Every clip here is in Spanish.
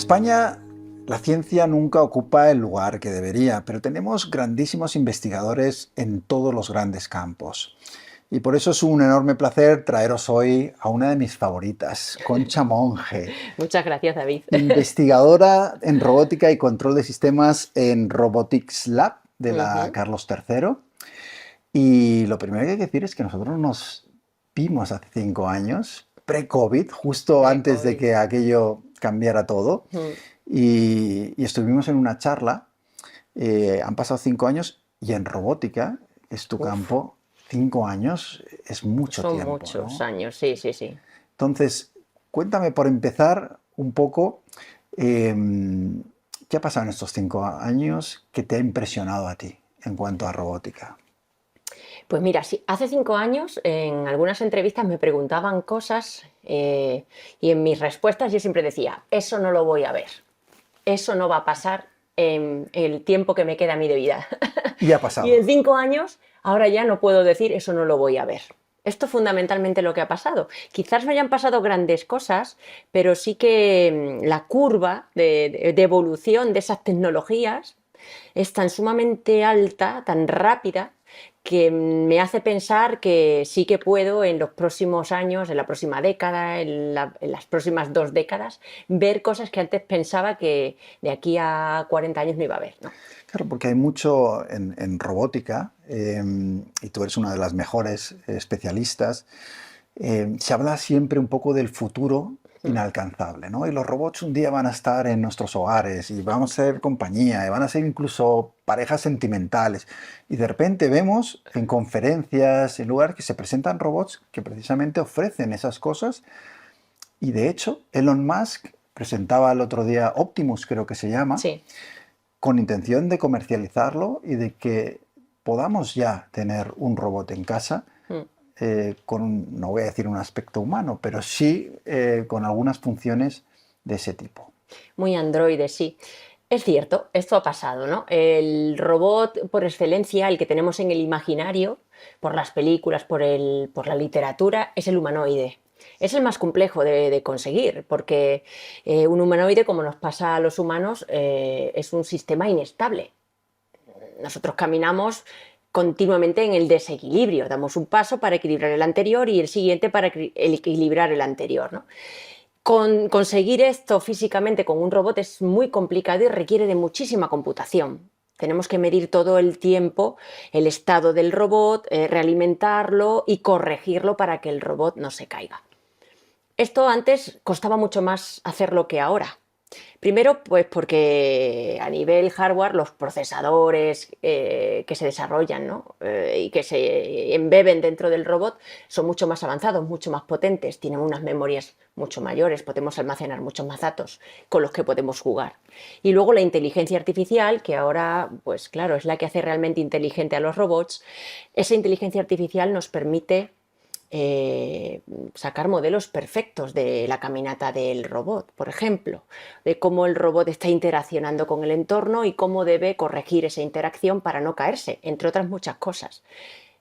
España, la ciencia nunca ocupa el lugar que debería, pero tenemos grandísimos investigadores en todos los grandes campos. Y por eso es un enorme placer traeros hoy a una de mis favoritas, Concha Monge, Muchas gracias, David. investigadora en robótica y control de sistemas en Robotics Lab de la Ujú. Carlos III. Y lo primero que hay que decir es que nosotros nos vimos hace 5 años, pre-COVID, justo antes de Pre-COVID. que aquello cambiara todo, Ujú. y estuvimos en una charla. Han pasado 5 años y en robótica, que es tu Uf, campo, 5 años es mucho son tiempo, muchos ¿no? años, sí, sí, sí. Entonces, cuéntame por empezar un poco, ¿qué ha pasado en estos 5 años que te ha impresionado a ti en cuanto a robótica? Pues mira, sí, hace 5 años en algunas entrevistas me preguntaban cosas y en mis respuestas yo siempre decía, eso no lo voy a ver, eso no va a pasar en el tiempo que me queda a mí de vida. Y ha Y en pasado. 5 años, ahora ya no puedo decir eso no lo voy a ver. Esto es fundamentalmente lo que ha pasado. Quizás no hayan pasado grandes cosas, pero sí que la curva de evolución de esas tecnologías es tan sumamente alta, tan rápida, que me hace pensar que sí que puedo en los próximos años, en la próxima década, en las próximas 2 décadas, ver cosas que antes pensaba que de aquí a 40 años no iba a ver, ¿no? Claro, porque hay mucho en robótica, y tú eres una de las mejores especialistas. Se habla siempre un poco del futuro Mm. inalcanzable, ¿no? Y los robots un día van a estar en nuestros hogares y vamos a ser compañía y van a ser incluso parejas sentimentales. Y de repente vemos en conferencias, en lugares que se presentan robots que precisamente ofrecen esas cosas. Y de hecho, Elon Musk presentaba el otro día Optimus, creo que se llama, Sí. con intención de comercializarlo y de que podamos ya tener un robot en casa Mm. no voy a decir un aspecto humano, pero sí con algunas funciones de ese tipo. Muy androide, sí. Es cierto, esto ha pasado, ¿no? El robot por excelencia, el que tenemos en el imaginario, por las películas, por la literatura, es el humanoide. Es el más complejo de conseguir, porque un humanoide, como nos pasa a los humanos, es un sistema inestable. Nosotros caminamos continuamente en el desequilibrio, damos un paso para equilibrar el anterior y el siguiente para equilibrar el anterior, ¿no? Conseguir esto físicamente con un robot es muy complicado y requiere de muchísima computación. Tenemos que medir todo el tiempo el estado del robot, realimentarlo y corregirlo para que el robot no se caiga. Esto antes costaba mucho más hacerlo que ahora. Primero, pues porque a nivel hardware los procesadores que se desarrollan, ¿no? Y que se embeben dentro del robot son mucho más avanzados, mucho más potentes, tienen unas memorias mucho mayores, podemos almacenar muchos más datos con los que podemos jugar. Y luego la inteligencia artificial, que ahora, pues claro, es la que hace realmente inteligente a los robots. Esa inteligencia artificial nos permite sacar modelos perfectos de la caminata del robot, por ejemplo, de cómo el robot está interaccionando con el entorno y cómo debe corregir esa interacción para no caerse, entre otras muchas cosas.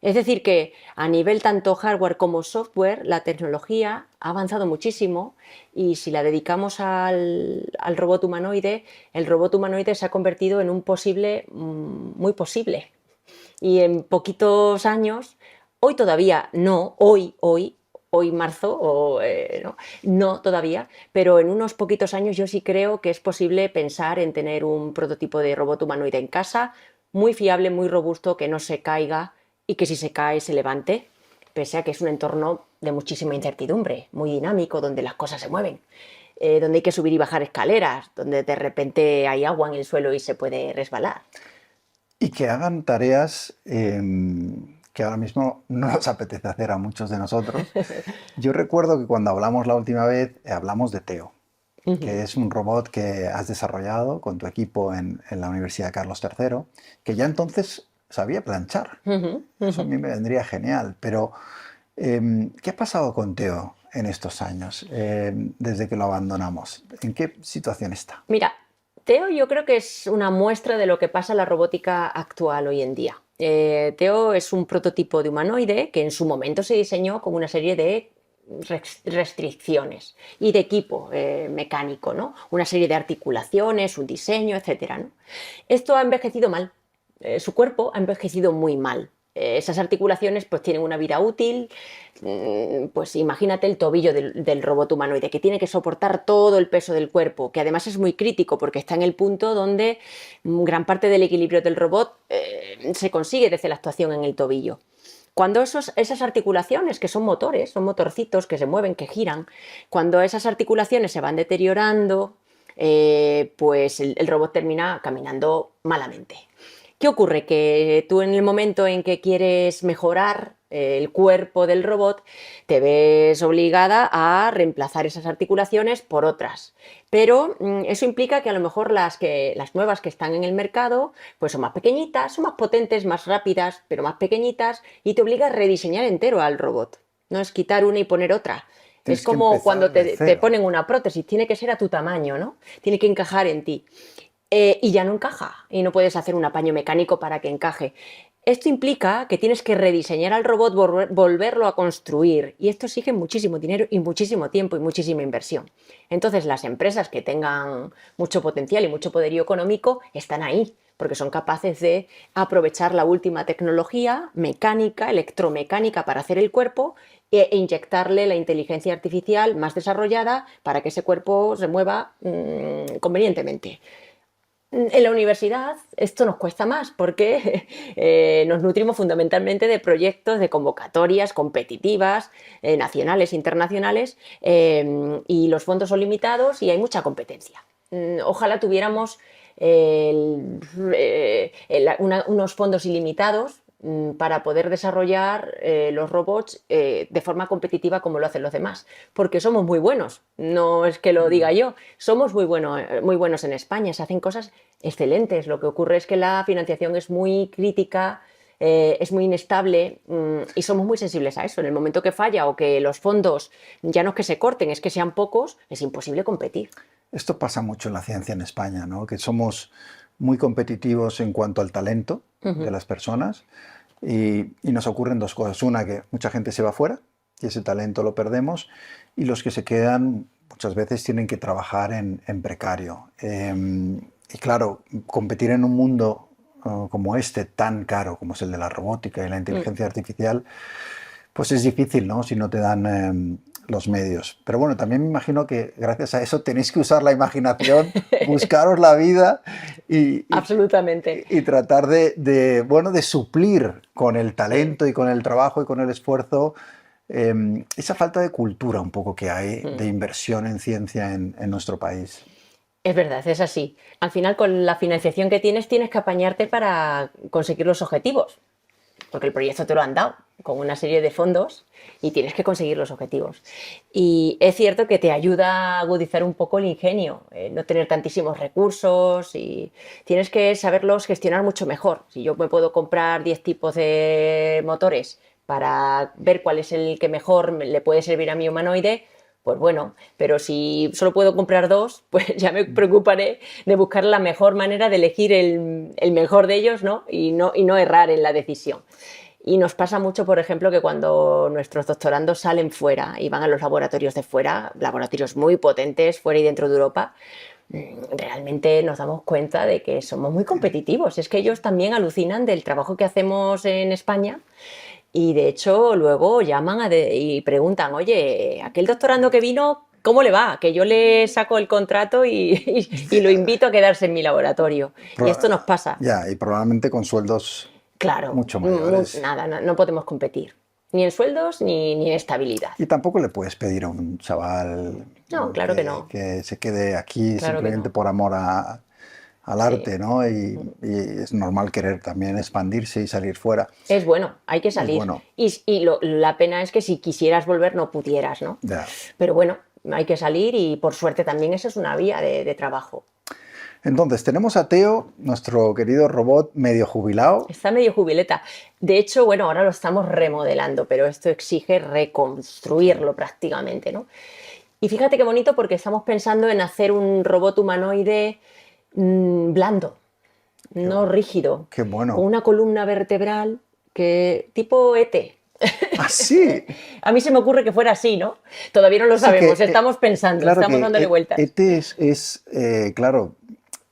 Es decir, que a nivel tanto hardware como software, la tecnología ha avanzado muchísimo y si la dedicamos al robot humanoide, el robot humanoide se ha convertido en un posible, muy posible. Y en poquitos años, hoy todavía no, hoy marzo, no, no todavía, pero en unos poquitos años yo sí creo que es posible pensar en tener un prototipo de robot humanoide en casa, muy fiable, muy robusto, que no se caiga y que si se cae se levante, pese a que es un entorno de muchísima incertidumbre, muy dinámico, donde las cosas se mueven, donde hay que subir y bajar escaleras, donde de repente hay agua en el suelo y se puede resbalar. Y que hagan tareas que ahora mismo no nos apetece hacer a muchos de nosotros. Yo recuerdo que cuando hablamos la última vez, hablamos de Teo, que es un robot que has desarrollado con tu equipo en la Universidad Carlos III, que ya entonces sabía planchar. Eso a mí me vendría genial, pero ¿qué ha pasado con Teo en estos años, desde que lo abandonamos? ¿En qué situación está? Mira, Teo yo creo que es una muestra de lo que pasa en la robótica actual hoy en día. Teo es un prototipo de humanoide que en su momento se diseñó con una serie de restricciones y de equipo mecánico, ¿no? Una serie de articulaciones, un diseño, etcétera, ¿no? Esto ha envejecido mal, su cuerpo ha envejecido muy mal. Esas articulaciones pues tienen una vida útil, pues imagínate el tobillo del robot humanoide que tiene que soportar todo el peso del cuerpo, que además es muy crítico porque está en el punto donde gran parte del equilibrio del robot se consigue desde la actuación en el tobillo. Cuando esas articulaciones, que son motores, son motorcitos que se mueven, que giran, cuando esas articulaciones se van deteriorando, pues el robot termina caminando malamente. ¿Qué ocurre? Que tú en el momento en que quieres mejorar el cuerpo del robot, te ves obligada a reemplazar esas articulaciones por otras. Pero eso implica que a lo mejor las nuevas que están en el mercado pues son más pequeñitas, son más potentes, más rápidas, pero más pequeñitas, y te obliga a rediseñar entero al robot. No es quitar una y poner otra. Es Tienes que como cuando empezar de te cero. ponen una prótesis, tiene que ser a tu tamaño, ¿no? Tiene que encajar en ti. Y ya no encaja y no puedes hacer un apaño mecánico para que encaje. Esto implica que tienes que rediseñar al robot, volverlo a construir, y esto exige muchísimo dinero y muchísimo tiempo y muchísima inversión. Entonces las empresas que tengan mucho potencial y mucho poderío económico están ahí, porque son capaces de aprovechar la última tecnología mecánica, electromecánica para hacer el cuerpo e inyectarle la inteligencia artificial más desarrollada para que ese cuerpo se mueva convenientemente. En la universidad esto nos cuesta más porque nos nutrimos fundamentalmente de proyectos, de convocatorias competitivas, nacionales, internacionales, y los fondos son limitados y hay mucha competencia. Ojalá tuviéramos unos fondos ilimitados para poder desarrollar los robots de forma competitiva como lo hacen los demás, porque somos muy buenos, no es que lo diga yo, somos muy buenos en España, se hacen cosas excelentes. Lo que ocurre es que la financiación es muy crítica, es muy inestable, y somos muy sensibles a eso. En el momento que falla o que los fondos ya no es que se corten, es que sean pocos, es imposible competir. Esto pasa mucho en la ciencia en España, ¿no? Que somos muy competitivos en cuanto al talento de las personas y nos ocurren dos cosas. Una, que mucha gente se va fuera y ese talento lo perdemos, y los que se quedan muchas veces tienen que trabajar en precario. Y claro, competir en un mundo como este, tan caro como es el de la robótica y la inteligencia artificial, pues es difícil, ¿no? Si no te dan los medios. Pero bueno, también me imagino que gracias a eso tenéis que usar la imaginación, buscaros la vida Absolutamente. y tratar bueno, de suplir con el talento y con el trabajo y con el esfuerzo esa falta de cultura un poco que hay de inversión en ciencia en nuestro país. Es verdad, es así. Al final, con la financiación que tienes que apañarte para conseguir los objetivos, porque el proyecto te lo han dado con una serie de fondos y tienes que conseguir los objetivos. Y es cierto que te ayuda a agudizar un poco el ingenio, no tener tantísimos recursos, y tienes que saberlos gestionar mucho mejor. Si yo me puedo comprar 10 tipos de motores para ver cuál es el que mejor le puede servir a mi humanoide, pues bueno, pero si solo puedo comprar 2, pues ya me preocuparé de buscar la mejor manera de elegir el mejor de ellos, ¿no? Y no errar en la decisión. Y nos pasa mucho, por ejemplo, que cuando nuestros doctorandos salen fuera y van a los laboratorios de fuera, laboratorios muy potentes fuera y dentro de Europa, realmente nos damos cuenta de que somos muy competitivos. Es que ellos también alucinan del trabajo que hacemos en España. Y de hecho luego llaman y preguntan, oye, aquel doctorando que vino, ¿cómo le va? Que yo le saco el contrato y lo invito a quedarse en mi laboratorio. Y esto nos pasa. Ya, y probablemente con sueldos Claro, mucho mayores. nada, no podemos competir. Ni en sueldos ni en estabilidad. Y tampoco le puedes pedir a un chaval No, claro que no. que se quede aquí Claro que simplemente no. por amor al Sí. arte, ¿no? Y es normal querer también expandirse y salir fuera. Es bueno, hay que Es salir. bueno, La pena es que si quisieras volver no pudieras, ¿no? ya. Pero bueno, hay que salir y por suerte también eso es una vía de trabajo. Entonces, tenemos a Teo, nuestro querido robot medio jubilado. Está medio jubileta. De hecho, bueno, ahora lo estamos remodelando, pero esto exige reconstruirlo prácticamente, ¿no? Y fíjate qué bonito, porque estamos pensando en hacer un robot humanoide blando, no rígido, Qué con bueno. una columna vertebral tipo ET, Ah, sí. A mí se me ocurre que fuera así, ¿no? Todavía no lo Sí que, sabemos, estamos pensando, claro estamos que dándole vueltas. ET claro,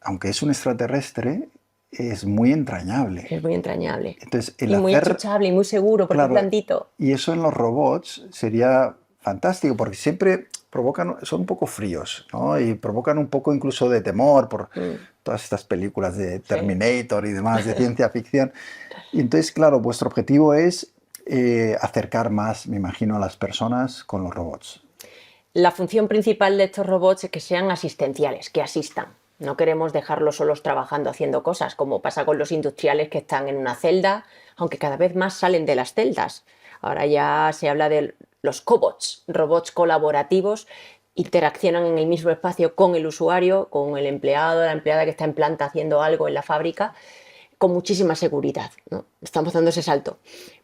aunque es un extraterrestre, es muy entrañable. Es muy entrañable. Entonces, el Y muy hacer, achuchable y muy seguro porque es claro, blandito. y eso en los robots sería fantástico, porque siempre provocan, son un poco fríos, ¿no? Y provocan un poco incluso de temor por Mm, todas estas películas de sí. Terminator y demás, de ciencia ficción. Y entonces, claro, vuestro objetivo es acercar más, me imagino, a las personas con los robots. La función principal de estos robots es que sean asistenciales, que asistan. No queremos dejarlos solos trabajando haciendo cosas, como pasa con los industriales que están en una celda, aunque cada vez más salen de las celdas. Ahora ya se habla de los cobots, robots colaborativos, interaccionan en el mismo espacio con el usuario, con el empleado, la empleada que está en planta haciendo algo en la fábrica, con muchísima seguridad, ¿no? Estamos dando ese salto.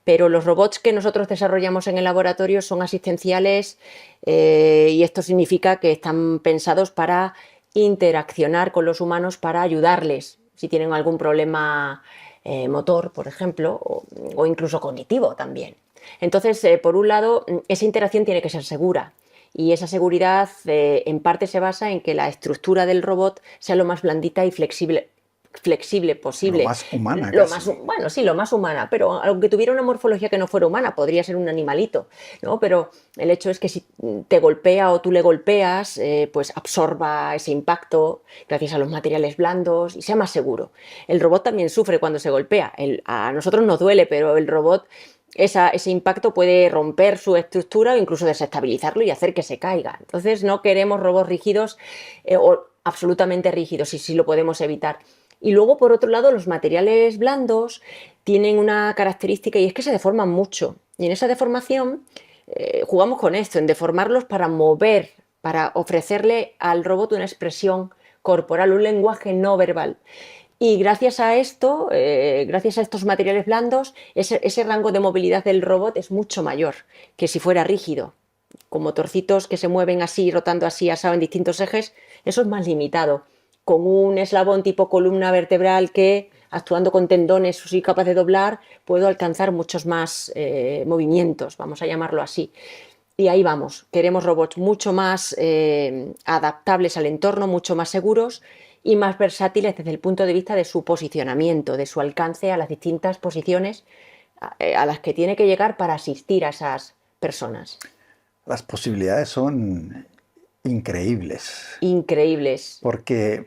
Pero los robots que nosotros desarrollamos en el laboratorio son asistenciales, y esto significa que están pensados para interaccionar con los humanos, para ayudarles si tienen algún problema motor, por ejemplo, o incluso cognitivo también. Entonces, por un lado, esa interacción tiene que ser segura. Y esa seguridad en parte se basa en que la estructura del robot sea lo más blandita y flexible Lo posible. más humana Lo más, casi. bueno, sí, lo más humana, pero aunque tuviera una morfología que no fuera humana, podría ser un animalito, ¿no? Pero el hecho es que si te golpea o tú le golpeas, pues absorba ese impacto gracias a los materiales blandos y sea más seguro. El robot también sufre cuando se golpea. A nosotros nos duele, pero el robot ese impacto puede romper su estructura o incluso desestabilizarlo y hacer que se caiga. Entonces no queremos robots rígidos o absolutamente rígidos, y sí lo podemos evitar. Y luego, por otro lado, los materiales blandos tienen una característica, y es que se deforman mucho. Y en esa deformación jugamos con esto, en deformarlos para mover, para ofrecerle al robot una expresión corporal, un lenguaje no verbal. Y gracias a esto, gracias a estos materiales blandos, ese rango de movilidad del robot es mucho mayor que si fuera rígido. Con motorcitos que se mueven así, rotando así, asado en distintos ejes, eso es más limitado. Con un eslabón tipo columna vertebral que, actuando con tendones, soy capaz de doblar, puedo alcanzar muchos más movimientos, vamos a llamarlo así. Y ahí vamos, queremos robots mucho más adaptables al entorno, mucho más seguros y más versátiles desde el punto de vista de su posicionamiento, de su alcance a las distintas posiciones a las que tiene que llegar para asistir a esas personas. Las posibilidades son increíbles, Increíbles. porque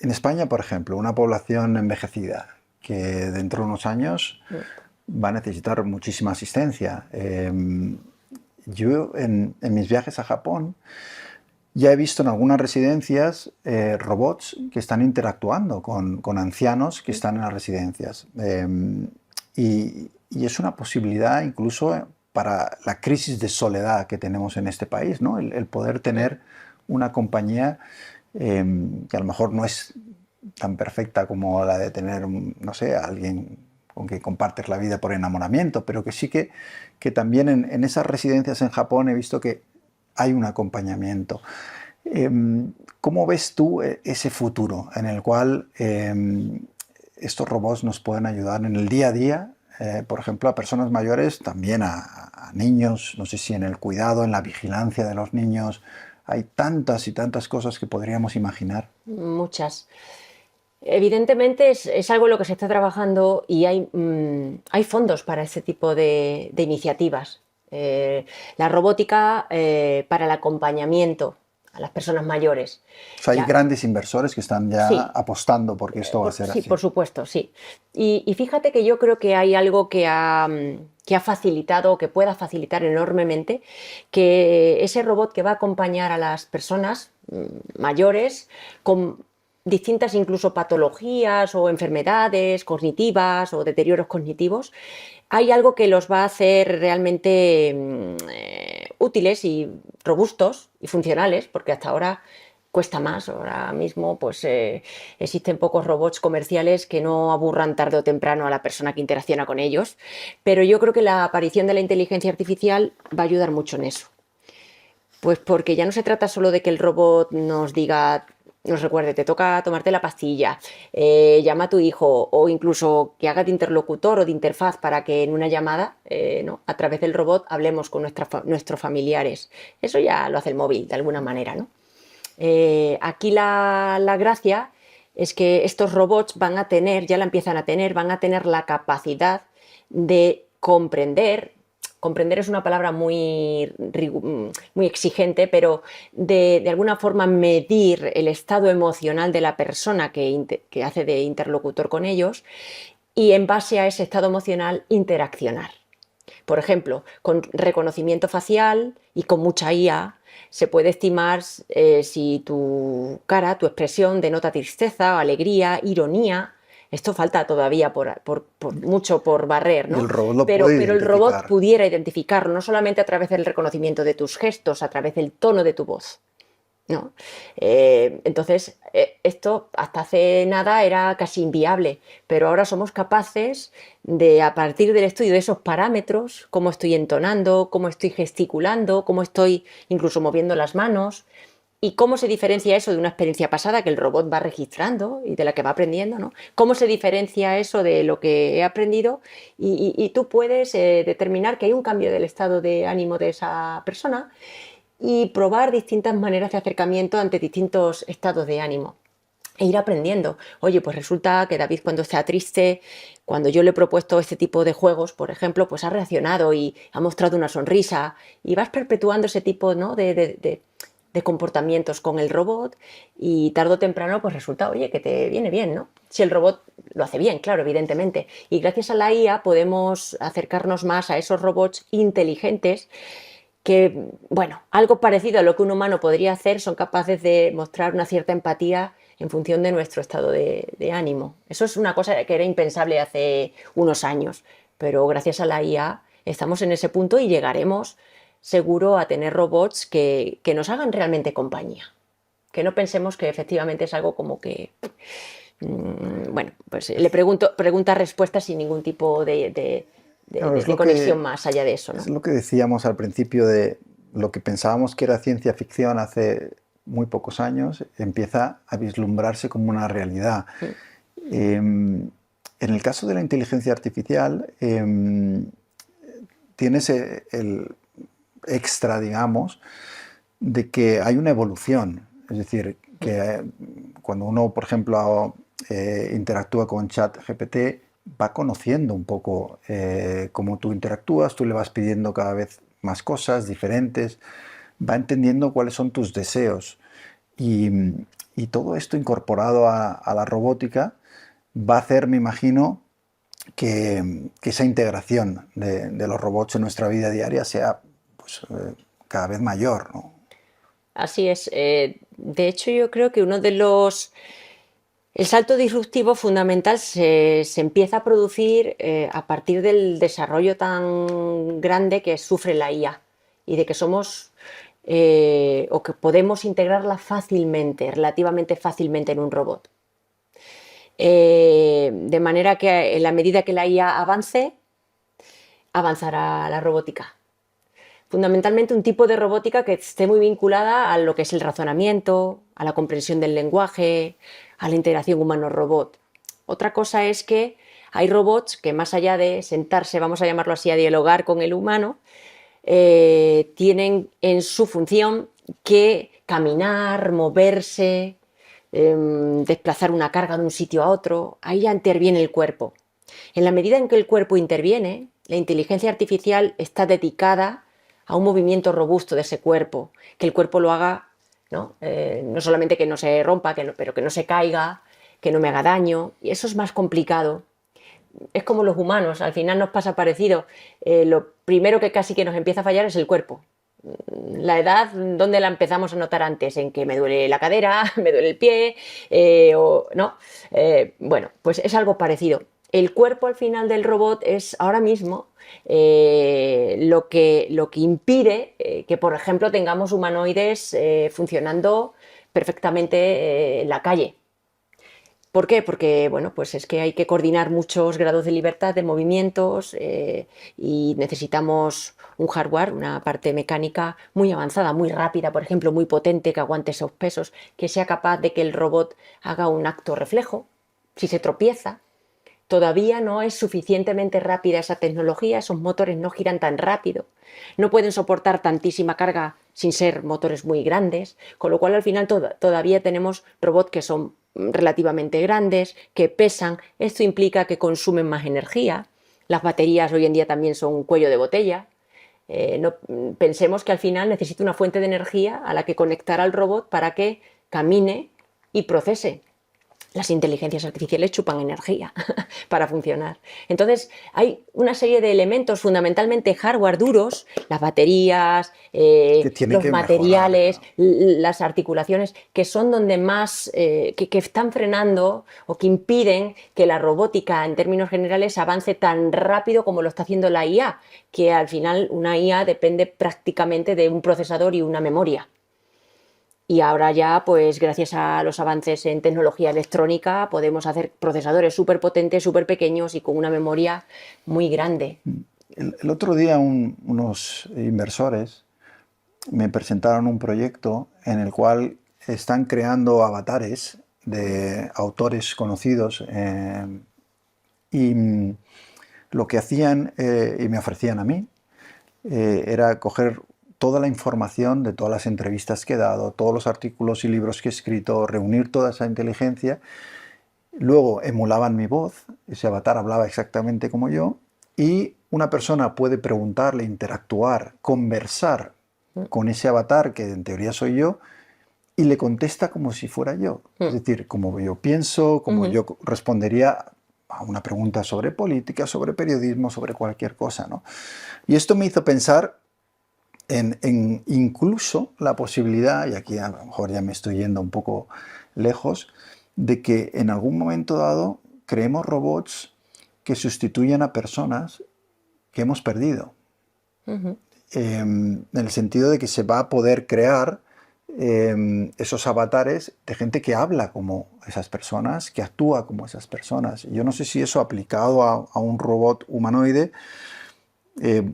en España, por ejemplo, una población envejecida que dentro de unos años va a necesitar muchísima asistencia. Yo en mis viajes a Japón ya he visto en algunas residencias robots que están interactuando con ancianos que están en las residencias. Y es una posibilidad incluso para la crisis de soledad que tenemos en este país, ¿no? El poder tener una compañía que a lo mejor no es tan perfecta como la de tener, no sé, a alguien con quien compartes la vida por enamoramiento, pero que sí que también en esas residencias en Japón he visto que hay un acompañamiento. ¿Cómo ves tú ese futuro en el cual estos robots nos pueden ayudar en el día a día? Por ejemplo, a personas mayores, también a niños, no sé si en el cuidado, en la vigilancia de los niños. Hay tantas y tantas cosas que podríamos imaginar. Muchas. Evidentemente es algo en lo que se está trabajando y hay fondos para ese tipo de iniciativas. La robótica para el acompañamiento a las personas mayores. O sea, hay Ya, grandes inversores que están ya sí, apostando porque esto va a ser sí, así. por supuesto, sí. Y fíjate que yo creo que hay algo que ha facilitado, que pueda facilitar enormemente, que ese robot que va a acompañar a las personas mayores con distintas incluso patologías o enfermedades cognitivas o deterioros cognitivos, hay algo que los va a hacer realmente útiles y robustos y funcionales, porque hasta ahora cuesta más. Ahora mismo pues existen pocos robots comerciales que no aburran tarde o temprano a la persona que interacciona con ellos, pero yo creo que la aparición de la inteligencia artificial va a ayudar mucho en eso. Pues porque ya no se trata solo de que el robot nos diga nos recuerde, te toca tomarte la pastilla, llama a tu hijo o incluso que haga de interlocutor o de interfaz para que en una llamada, ¿no? A través del robot hablemos con nuestros familiares. Eso ya lo hace el móvil de alguna manera, ¿no? Aquí la gracia es que estos robots van a tener, ya la empiezan a tener, van a tener la capacidad de comprender. Comprender es una palabra muy exigente, pero de alguna forma medir el estado emocional de la persona que hace de interlocutor con ellos y en base a ese estado emocional interaccionar. Por ejemplo, con reconocimiento facial y con mucha IA se puede estimar si tu cara, tu expresión denota tristeza, alegría, ironía. Esto falta todavía mucho por barrer, Y el ¿no? robot lo Pero puede el robot identificar. pudiera identificarlo, no solamente a través del reconocimiento de tus gestos, a través del tono de tu voz, ¿no? Entonces, esto hasta hace nada era casi inviable, pero ahora somos capaces de, a partir del estudio de esos parámetros, cómo estoy entonando, cómo estoy gesticulando, cómo estoy incluso moviendo las manos, y cómo se diferencia eso de una experiencia pasada que el robot va registrando y de la que va aprendiendo, ¿no? Cómo se diferencia eso de lo que he aprendido y tú puedes determinar que hay un cambio del estado de ánimo de esa persona y probar distintas maneras de acercamiento ante distintos estados de ánimo e ir aprendiendo. Oye, pues resulta que David cuando está triste, cuando yo le he propuesto este tipo de juegos, por ejemplo, pues ha reaccionado y ha mostrado una sonrisa y vas perpetuando ese tipo, ¿no? de comportamientos con el robot y tarde o temprano pues resulta, oye, que te viene bien, ¿no? Si el robot lo hace bien, claro, evidentemente. Y gracias a la IA podemos acercarnos más a esos robots inteligentes que, bueno, algo parecido a lo que un humano podría hacer, son capaces de mostrar una cierta empatía en función de nuestro estado de ánimo. Eso es una cosa que era impensable hace unos años, pero gracias a la IA estamos en ese punto y llegaremos seguro a tener robots que nos hagan realmente compañía. Que no pensemos que efectivamente es algo como que, bueno, pues le pregunta-respuesta sin ningún tipo Claro, de conexión más allá de eso, es ¿no? lo que decíamos al principio de lo que pensábamos que era ciencia ficción hace muy pocos años, empieza a vislumbrarse como una realidad. En el caso de la inteligencia artificial, tienes el extra, digamos, de que hay una evolución. Es decir, que cuando uno, por ejemplo, interactúa con ChatGPT, va conociendo un poco cómo tú interactúas, tú le vas pidiendo cada vez más cosas diferentes, va entendiendo cuáles son tus deseos. Y, y todo esto incorporado a la robótica va a hacer, me imagino, que esa integración de los robots en nuestra vida diaria sea pues, cada vez mayor, ¿no? Así es. De hecho, yo creo que el salto disruptivo fundamental se empieza a producir a partir del desarrollo tan grande que sufre la IA y de que somos o que podemos integrarla fácilmente, relativamente fácilmente en un robot. De manera que en la medida que la IA avance, avanzará la robótica. Fundamentalmente un tipo de robótica que esté muy vinculada a lo que es el razonamiento, a la comprensión del lenguaje, a la interacción humano-robot. Otra cosa es que hay robots que más allá de sentarse, vamos a llamarlo así, a dialogar con el humano, tienen en su función que caminar, moverse, desplazar una carga de un sitio a otro. Ahí ya interviene el cuerpo. En la medida en que el cuerpo interviene, la inteligencia artificial está dedicada a un movimiento robusto de ese cuerpo, que el cuerpo lo haga, ¿no? No solamente que no se rompa, pero que no se caiga, que no me haga daño, y eso es más complicado. Es como los humanos, al final nos pasa parecido. Lo primero que casi que nos empieza a fallar es el cuerpo. La edad, ¿dónde la empezamos a notar antes? En que me duele la cadera, me duele el pie, o no. Bueno, pues es algo parecido. El cuerpo al final del robot es ahora mismo lo que impide que, por ejemplo, tengamos humanoides funcionando perfectamente en la calle. ¿Por qué? Porque, bueno, pues es que hay que coordinar muchos grados de libertad de movimientos y necesitamos un hardware, una parte mecánica muy avanzada, muy rápida, por ejemplo, muy potente, que aguante esos pesos, que sea capaz de que el robot haga un acto reflejo si se tropieza. Todavía no es suficientemente rápida esa tecnología, esos motores no giran tan rápido, no pueden soportar tantísima carga sin ser motores muy grandes, con lo cual al final todavía tenemos robots que son relativamente grandes, que pesan, esto implica que consumen más energía, las baterías hoy en día también son un cuello de botella. No, pensemos que al final necesita una fuente de energía a la que conectar al robot para que camine y procese. Las inteligencias artificiales chupan energía para funcionar. Entonces, hay una serie de elementos, fundamentalmente hardware duros, las baterías, Que tiene los que mejorar, materiales, claro. las articulaciones, que son donde más, que están frenando o que impiden que la robótica, en términos generales, avance tan rápido como lo está haciendo la IA, que al final una IA depende prácticamente de un procesador y una memoria. Y ahora ya, pues gracias a los avances en tecnología electrónica, podemos hacer procesadores súper potentes, súper pequeños y con una memoria muy grande. El otro día unos inversores me presentaron un proyecto en el cual están creando avatares de autores conocidos y lo que hacían y me ofrecían a mí era coger toda la información de todas las entrevistas que he dado, todos los artículos y libros que he escrito, reunir toda esa inteligencia. Luego emulaban mi voz, ese avatar hablaba exactamente como yo, y una persona puede preguntarle, interactuar, conversar con ese avatar, que en teoría soy yo, y le contesta como si fuera yo. Es decir, como yo pienso, como yo respondería a una pregunta sobre política, sobre periodismo, sobre cualquier cosa, ¿no? Y esto me hizo pensar en incluso la posibilidad, y aquí a lo mejor ya me estoy yendo un poco lejos, de que en algún momento dado creemos robots que sustituyan a personas que hemos perdido. En el sentido de que se va a poder crear esos avatares de gente que habla como esas personas, que actúa como esas personas. Yo no sé si eso aplicado a un robot humanoide eh,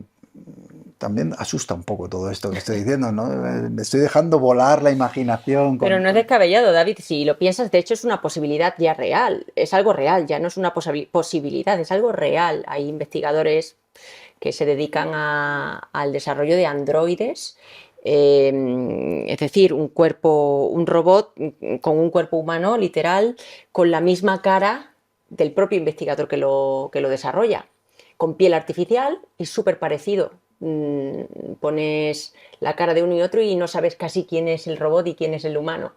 también asusta un poco todo esto que estoy diciendo, ¿no? Me estoy dejando volar la imaginación Pero no es descabellado, David, si lo piensas, de hecho es una posibilidad ya real, es algo real, ya no es una posibilidad, es algo real. Hay investigadores que se dedican al desarrollo de androides, es decir, un robot con un cuerpo humano, literal, con la misma cara del propio investigador que lo desarrolla, con piel artificial y súper parecido. Pones la cara de uno y otro y no sabes casi quién es el robot y quién es el humano.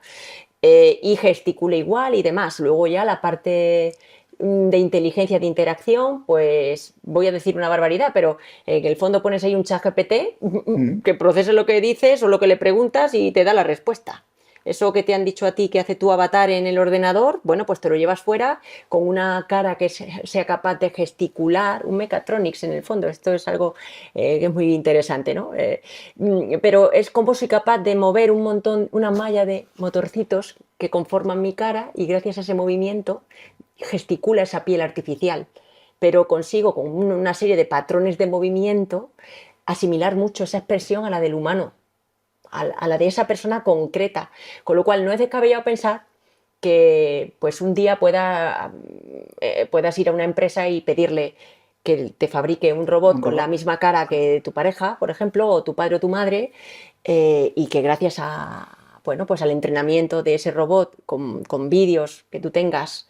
Y gesticula igual y demás. Luego ya la parte de inteligencia de interacción, pues voy a decir una barbaridad, pero en el fondo pones ahí un chat GPT Mm. que procese lo que dices o lo que le preguntas y te da la respuesta. Eso que te han dicho a ti que hace tu avatar en el ordenador, bueno, pues te lo llevas fuera con una cara que sea capaz de gesticular, un mechatronics en el fondo. Esto es algo que es muy interesante, ¿no? Pero es como soy capaz de mover un montón, una malla de motorcitos que conforman mi cara y gracias a ese movimiento gesticula esa piel artificial. Pero consigo con una serie de patrones de movimiento asimilar mucho esa expresión a la del humano, a la de esa persona concreta. Con lo cual no es descabellado pensar que pues un día puedas ir a una empresa y pedirle que te fabrique un robot Un con la robot. misma cara que tu pareja, por ejemplo, o tu padre o tu madre, y que gracias bueno, pues al entrenamiento de ese robot con vídeos que tú tengas,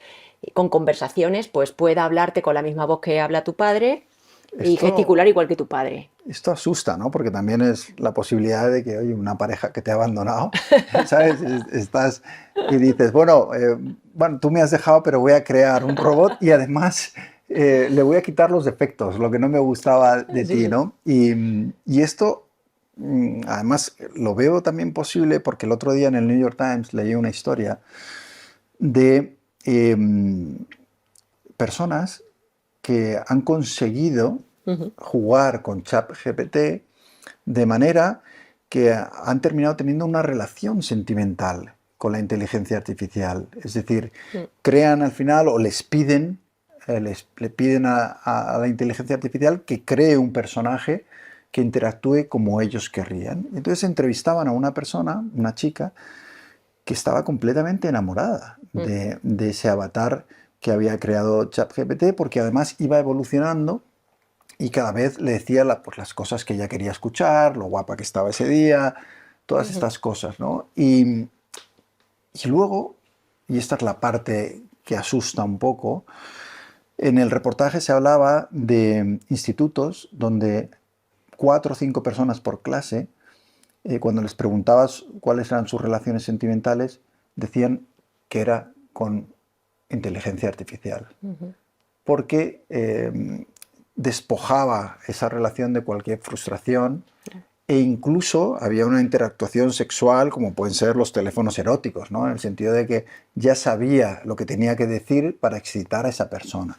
con conversaciones, pues pueda hablarte con la misma voz que habla tu padre y Esto, gesticular igual que tu padre. esto asusta, ¿no? Porque también es la posibilidad de que, oye, una pareja que te ha abandonado, ¿sabes? Estás y dices, bueno, tú me has dejado, pero voy a crear un robot y además le voy a quitar los defectos, lo que no me gustaba de Sí, ti, sí. ¿no? Y esto, además, lo veo también posible porque el otro día en el New York Times leí una historia de personas que han conseguido jugar con ChatGPT de manera que han terminado teniendo una relación sentimental con la inteligencia artificial. Es decir, crean al final o les piden, le piden a la inteligencia artificial que cree un personaje que interactúe como ellos querrían. Entonces entrevistaban a una persona, una chica, que estaba completamente enamorada de ese avatar que había creado ChatGPT, porque además iba evolucionando y cada vez le decía pues, las cosas que ella quería escuchar, lo guapa que estaba ese día, todas estas cosas, ¿no? Y luego, y esta es la parte que asusta un poco, en el reportaje se hablaba de institutos donde 4 o 5 personas por clase, cuando les preguntabas cuáles eran sus relaciones sentimentales, decían que era con inteligencia artificial. Porque despojaba esa relación de cualquier frustración e incluso había una interactuación sexual como pueden ser los teléfonos eróticos, ¿no? En el sentido de que ya sabía lo que tenía que decir para excitar a esa persona.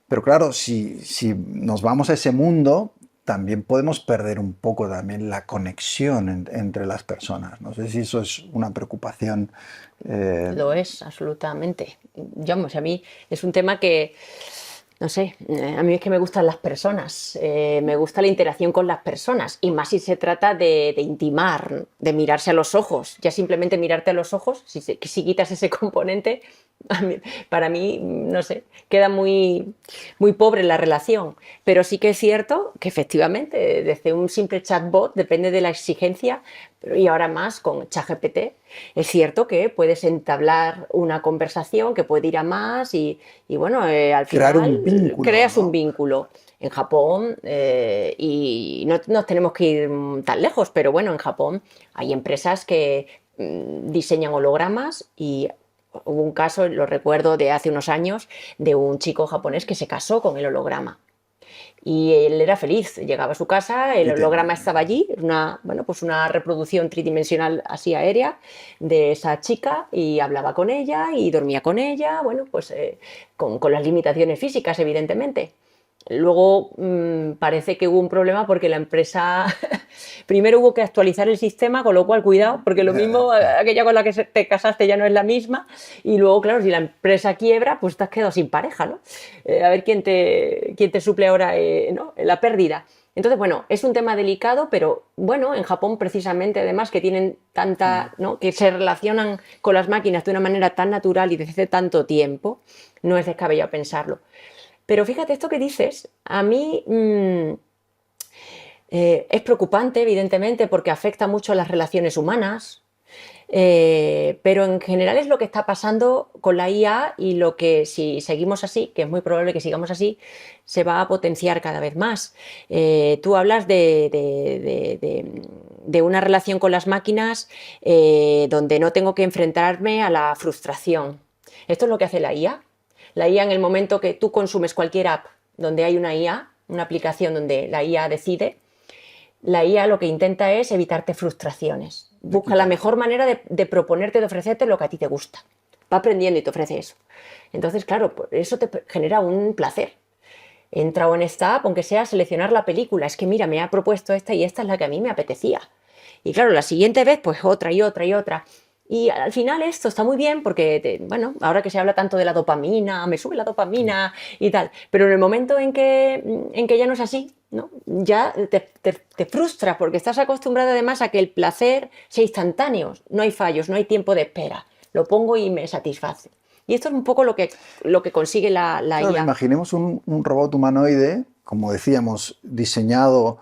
Pero claro, si nos vamos a ese mundo, también podemos perder un poco también la conexión entre las personas. No sé si eso es una preocupación. Lo es, absolutamente. Vamos, a mí es un tema que, no sé, a mí es que me gustan las personas, me gusta la interacción con las personas, y más si se trata de intimar, de mirarse a los ojos. Ya simplemente mirarte a los ojos, si quitas ese componente, para mí, no sé, queda muy, muy pobre la relación. Pero sí que es cierto que efectivamente, desde un simple chatbot, depende de la exigencia, y ahora más con ChatGPT, es cierto que puedes entablar una conversación que puede ir a más y bueno, al Crear un final vínculo, creas ¿no? un vínculo. En Japón, y no nos tenemos que ir tan lejos, pero bueno, en Japón hay empresas que diseñan hologramas, y hubo un caso, lo recuerdo, de hace unos años, de un chico japonés que se casó con el holograma. Y él era feliz, llegaba a su casa, el holograma estaba allí, bueno, pues una reproducción tridimensional así aérea de esa chica, y hablaba con ella y dormía con ella, bueno, pues con las limitaciones físicas, evidentemente. Luego parece que hubo un problema porque la empresa primero hubo que actualizar el sistema, con lo cual cuidado, porque lo mismo aquella con la que te casaste ya no es la misma, y luego, claro, si la empresa quiebra, pues te has quedado sin pareja, ¿no? A ver quién te suple ahora, ¿no? La pérdida. Entonces, bueno, es un tema delicado, pero bueno, en Japón precisamente, además, que tienen tanta, ¿no? Que se relacionan con las máquinas de una manera tan natural y desde hace tanto tiempo, no es descabellado pensarlo. Pero fíjate, esto que dices, a mí es preocupante, evidentemente, porque afecta mucho a las relaciones humanas, pero en general es lo que está pasando con la IA, y lo que, si seguimos así, que es muy probable que sigamos así, se va a potenciar cada vez más. Tú hablas de una relación con las máquinas donde no tengo que enfrentarme a la frustración. Esto es lo que hace la IA. La IA, en el momento que tú consumes cualquier app donde hay una IA, una aplicación donde la IA decide, la IA lo que intenta es evitarte frustraciones. Busca la mejor manera de proponerte, de ofrecerte lo que a ti te gusta. Va aprendiendo y te ofrece eso. Entonces, claro, eso te genera un placer. He entrado en esta app, aunque sea seleccionar la película. Es que mira, me ha propuesto esta y esta es la que a mí me apetecía. Y claro, la siguiente vez, pues otra y otra y otra. Y al final esto está muy bien porque, bueno, ahora que se habla tanto de la dopamina, me sube la dopamina y tal, pero en el momento en que ya no es así, ¿no? Ya te frustra, porque estás acostumbrado además a que el placer sea instantáneo, no hay fallos, no hay tiempo de espera, lo pongo y me satisface. Y esto es un poco lo que consigue la Claro, IA. imaginemos un robot humanoide, como decíamos, diseñado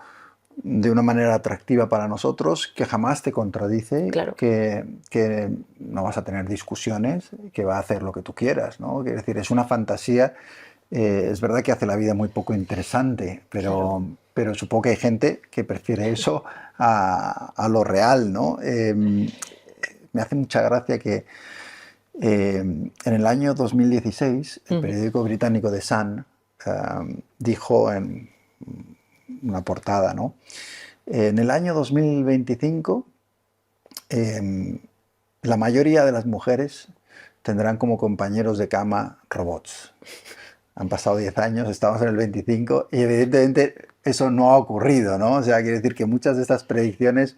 de una manera atractiva para nosotros, que jamás te contradice, Claro. que no vas a tener discusiones, que va a hacer lo que tú quieras, ¿no? Es decir, es una fantasía. Es verdad que hace la vida muy poco interesante, Claro. pero supongo que hay gente que prefiere eso a lo real, ¿no? Me hace mucha gracia que en el año 2016 el periódico británico The Sun dijo en una portada, ¿no? En el año 2025 la mayoría de las mujeres tendrán como compañeros de cama robots. Han pasado 10 años, estamos en el 25 y evidentemente eso no ha ocurrido, ¿no? O sea, quiere decir que muchas de estas predicciones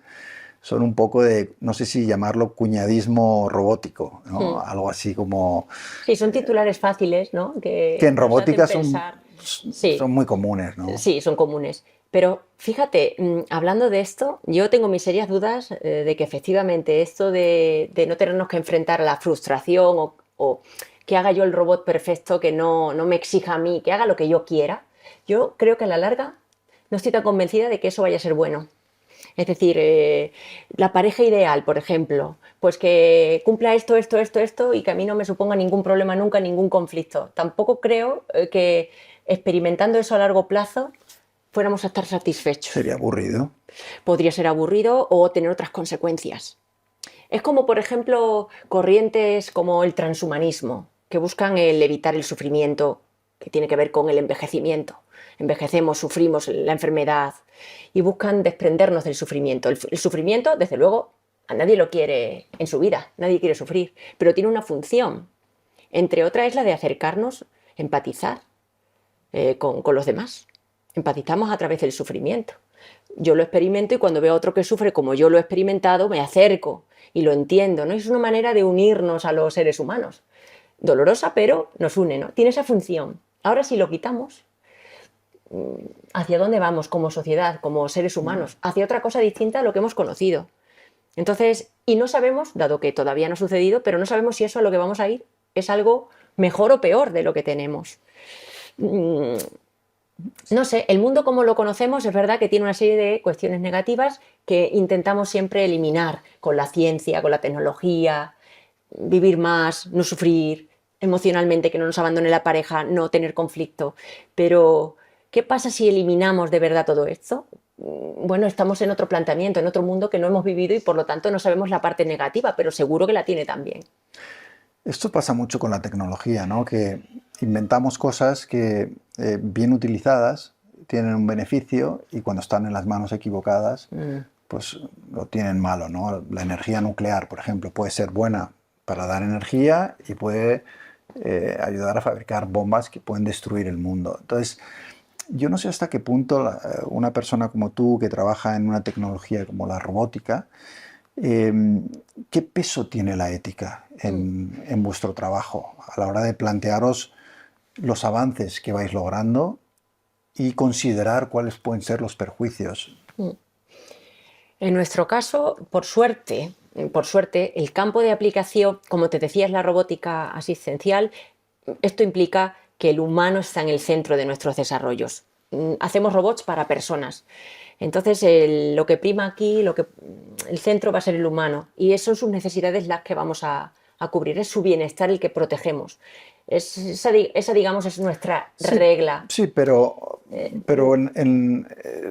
son un poco de, no sé si llamarlo cuñadismo robótico, ¿no? Mm. Algo así como Sí, son titulares fáciles, ¿no? que en Que nos hacen robótica pensar. son Sí, muy comunes, ¿no? sí, son comunes. Pero fíjate, hablando de esto, yo tengo mis serias dudas de que efectivamente esto de no tenernos que enfrentar a la frustración o que haga yo el robot perfecto, que no me exija a mí, que haga lo que yo quiera, yo creo que a la larga no estoy tan convencida de que eso vaya a ser bueno. Es decir, la pareja ideal, por ejemplo, pues que cumpla esto, esto, esto, esto y que a mí no me suponga ningún problema nunca, ningún conflicto. Tampoco creo que experimentando eso a largo plazo fuéramos a estar satisfechos. Sería aburrido. Podría ser aburrido o tener otras consecuencias. Es como, por ejemplo, corrientes como el transhumanismo, que buscan el evitar el sufrimiento, que tiene que ver con el envejecimiento. Envejecemos, sufrimos la enfermedad y buscan desprendernos del sufrimiento. El sufrimiento, desde luego, a nadie lo quiere en su vida, nadie quiere sufrir, pero tiene una función. Entre otras es la de acercarnos, empatizar con los demás. Empatizamos a través del sufrimiento. Yo lo experimento y cuando veo a otro que sufre como yo lo he experimentado, me acerco y lo entiendo, ¿no? Es una manera de unirnos a los seres humanos. Dolorosa, pero nos une, ¿no? Tiene esa función. Ahora, si lo quitamos, ¿hacia dónde vamos como sociedad, como seres humanos? Hacia otra cosa distinta a lo que hemos conocido. Entonces, y no sabemos, dado que todavía no ha sucedido, pero no sabemos si eso a lo que vamos a ir es algo mejor o peor de lo que tenemos. No sé, el mundo como lo conocemos es verdad que tiene una serie de cuestiones negativas que intentamos siempre eliminar con la ciencia, con la tecnología, vivir más, no sufrir emocionalmente, que no nos abandone la pareja, no tener conflicto. Pero, ¿qué pasa si eliminamos de verdad todo esto? Bueno, estamos en otro planteamiento, en otro mundo que no hemos vivido y por lo tanto no sabemos la parte negativa, pero seguro que la tiene también. Esto pasa mucho con la tecnología, ¿no? Que inventamos cosas que bien utilizadas tienen un beneficio y cuando están en las manos equivocadas, pues lo tienen malo, ¿no? La energía nuclear, por ejemplo, puede ser buena para dar energía y puede ayudar a fabricar bombas que pueden destruir el mundo. Entonces, yo no sé hasta qué punto una persona como tú que trabaja en una tecnología como la robótica, ¿qué peso tiene la ética en vuestro trabajo a la hora de plantearos los avances que vais logrando y considerar cuáles pueden ser los perjuicios? En nuestro caso, por suerte, el campo de aplicación, como te decía, es la robótica asistencial. Esto implica que el humano está en el centro de nuestros desarrollos. Hacemos robots para personas. Entonces, lo que prima aquí, el centro va a ser el humano. Y son sus necesidades las que vamos a cubrir. Es su bienestar el que protegemos. Esa, digamos, es nuestra Sí, regla. sí, pero en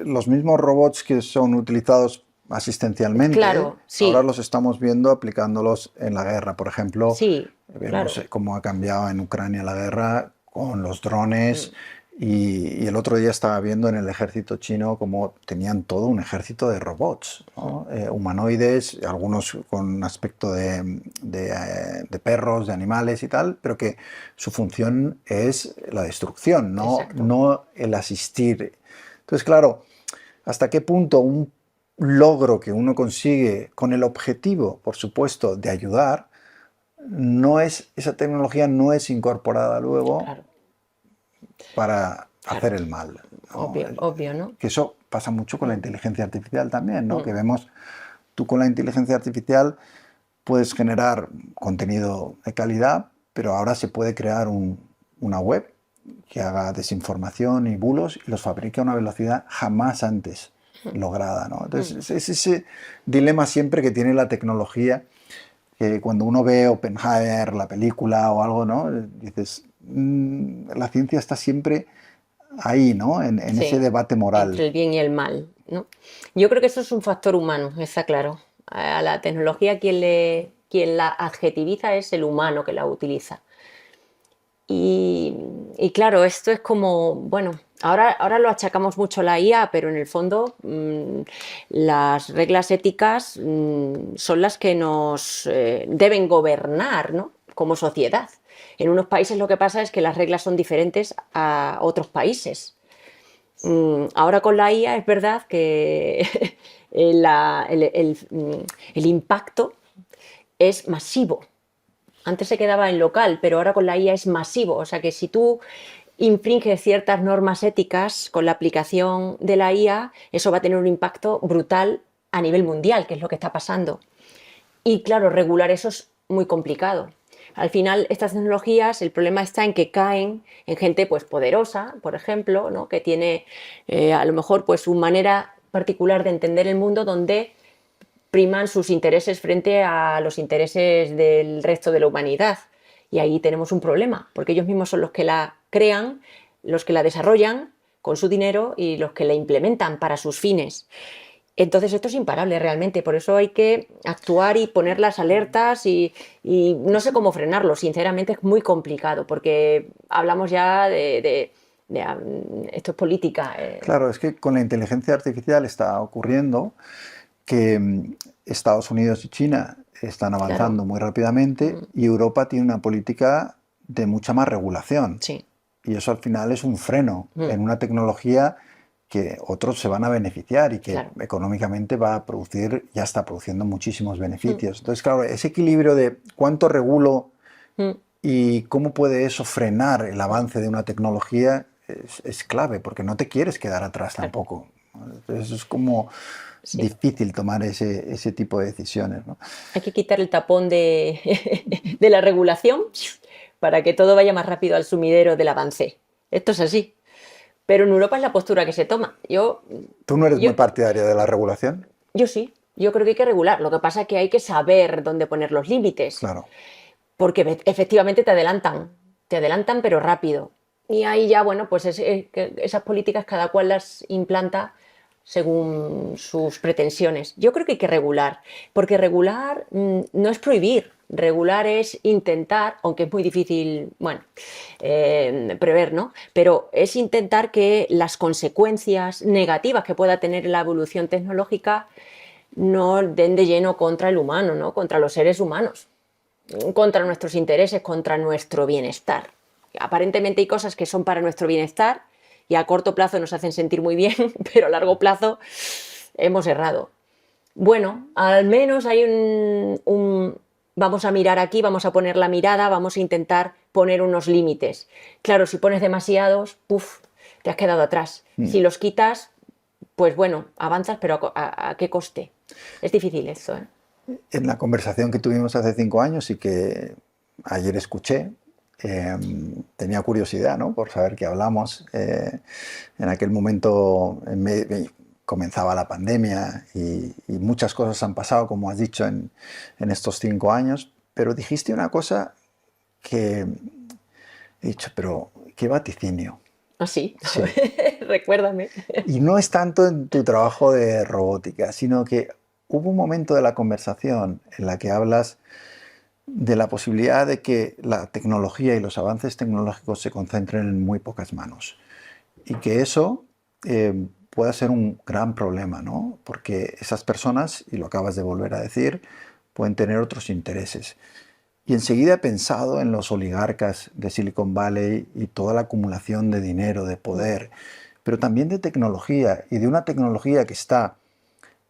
los mismos robots que son utilizados asistencialmente, Claro, ahora sí, los estamos viendo aplicándolos en la guerra. Por ejemplo, sí, vemos claro. cómo ha cambiado en Ucrania la guerra con los drones y el otro día estaba viendo en el ejército chino cómo tenían todo un ejército de robots, ¿no? Humanoides, algunos con aspecto de perros, de animales y tal, pero que su función es la destrucción, Exacto. no el asistir. Entonces, claro, ¿hasta qué punto un logro que uno consigue con el objetivo, por supuesto, de ayudar, esa tecnología no es incorporada luego Claro, para claro. hacer el mal, ¿no? Obvio, obvio, ¿no? Que eso pasa mucho con la Mm, inteligencia artificial también, ¿no? mm, Que vemos, tú con la inteligencia artificial puedes generar contenido de calidad, pero ahora se puede crear una web que haga desinformación y bulos y los fabrique a una velocidad jamás antes lograda, ¿no? mm. Entonces, es ese dilema siempre que tiene la tecnología, que cuando uno ve Oppenheimer, la película o algo, ¿no? Dices, la ciencia está siempre ahí, ¿no? En ese Sí, debate entre moral. el bien y el mal, ¿no? Yo creo que eso es un factor humano, está claro. A la tecnología quien la adjetiviza es el humano que la utiliza. Y claro, esto es como, bueno, ahora lo achacamos mucho a la IA, pero en el fondo las reglas éticas son las que nos deben gobernar, ¿no? Como sociedad. En unos países lo que pasa es que las reglas son diferentes a otros países. Ahora con la IA es verdad que el impacto es masivo. Antes se quedaba en local, pero ahora con la IA es masivo. O sea que si tú infringes ciertas normas éticas con la aplicación de la IA, eso va a tener un impacto brutal a nivel mundial, que es lo que está pasando. Y claro, regular eso es muy complicado. Al final, estas tecnologías, el problema está en que caen en gente pues, poderosa, por ejemplo, ¿no? Que tiene a lo mejor pues, su manera particular de entender el mundo, donde priman sus intereses frente a los intereses del resto de la humanidad. Y ahí tenemos un problema, porque ellos mismos son los que la crean, los que la desarrollan con su dinero y los que la implementan para sus fines. Entonces esto es imparable realmente, por eso hay que actuar y poner las alertas y no sé cómo frenarlo, sinceramente es muy complicado, porque hablamos ya esto es política. Claro, es que con la inteligencia artificial está ocurriendo que Estados Unidos y China están avanzando Claro. muy rápidamente y Europa tiene una política de mucha más regulación. Sí. Y eso al final es un freno en una tecnología que otros se van a beneficiar y que Claro. económicamente va a producir, ya está produciendo muchísimos beneficios. Entonces, claro, ese equilibrio de cuánto regulo y cómo puede eso frenar el avance de una tecnología es clave, porque no te quieres quedar atrás tampoco. Entonces es como difícil tomar ese tipo de decisiones, ¿no? Hay que quitar el tapón de la regulación para que todo vaya más rápido al sumidero del avance. Esto es así. Pero en Europa es la postura que se toma. ¿Tú no eres muy partidaria de la regulación? Yo sí, yo creo que hay que regular. Lo que pasa es que hay que saber dónde poner los límites. Claro. Porque efectivamente te adelantan pero rápido. Y ahí ya, bueno, pues esas políticas cada cual las implanta según sus pretensiones. Yo creo que hay que regular, porque regular no es prohibir, regular es intentar, aunque es muy difícil, bueno, prever, ¿no? Pero es intentar que las consecuencias negativas que pueda tener la evolución tecnológica no den de lleno contra el humano, ¿no? Contra los seres humanos, contra nuestros intereses, contra nuestro bienestar. Aparentemente hay cosas que son para nuestro bienestar y a corto plazo nos hacen sentir muy bien, pero a largo plazo hemos errado. Bueno, al menos hay vamos a mirar aquí, vamos a poner la mirada, vamos a intentar poner unos límites. Claro, si pones demasiados, te has quedado atrás. Si los quitas, pues bueno, avanzas, pero ¿a qué coste? Es difícil eso, ¿eh? En la conversación que tuvimos hace 5 años y que ayer escuché, tenía curiosidad, ¿no?, por saber qué hablamos. En aquel momento comenzaba la pandemia y muchas cosas han pasado, como has dicho, en estos 5 años, pero dijiste una cosa que he dicho, pero qué vaticinio. ¿Ah, sí? Sí. Recuérdame. Y no es tanto en tu trabajo de robótica, sino que hubo un momento de la conversación en la que hablas de la posibilidad de que la tecnología y los avances tecnológicos se concentren en muy pocas manos y que eso pueda ser un gran problema, ¿no? Porque esas personas, y lo acabas de volver a decir, pueden tener otros intereses. Y enseguida he pensado en los oligarcas de Silicon Valley y toda la acumulación de dinero, de poder, pero también de tecnología, y de una tecnología que está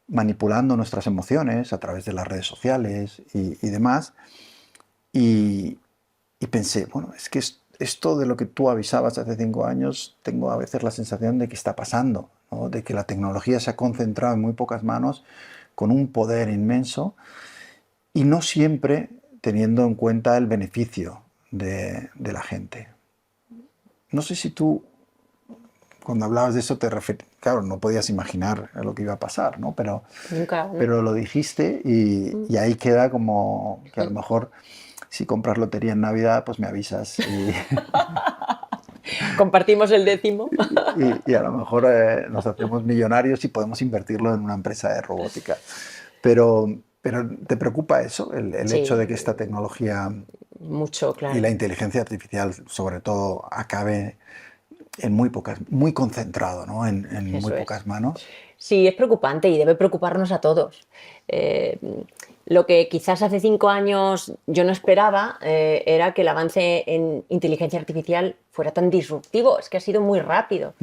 manipulando nuestras emociones a través de las redes sociales y demás. Y pensé, bueno, es que esto de lo que tú avisabas hace 5 años, tengo a veces la sensación de que está pasando, ¿no? De que la tecnología se ha concentrado en muy pocas manos, con un poder inmenso, y no siempre teniendo en cuenta el beneficio de la gente. No sé si tú, cuando hablabas de eso, claro, no podías imaginar lo que iba a pasar, ¿no? Pero, nunca, ¿no? Pero lo dijiste y ahí queda como que a lo mejor si compras lotería en Navidad, pues me avisas. Compartimos el décimo. Y a lo mejor nos hacemos millonarios y podemos invertirlo en una empresa de robótica. Pero ¿te preocupa eso? El Sí, hecho de que esta tecnología mucho, claro. y la inteligencia artificial, sobre todo, acabe en muy concentrado, ¿no? En muy pocas manos. Sí, es preocupante y debe preocuparnos a todos. Lo que quizás hace 5 años yo no esperaba era que el avance en inteligencia artificial fuera tan disruptivo. Es que ha sido muy rápido.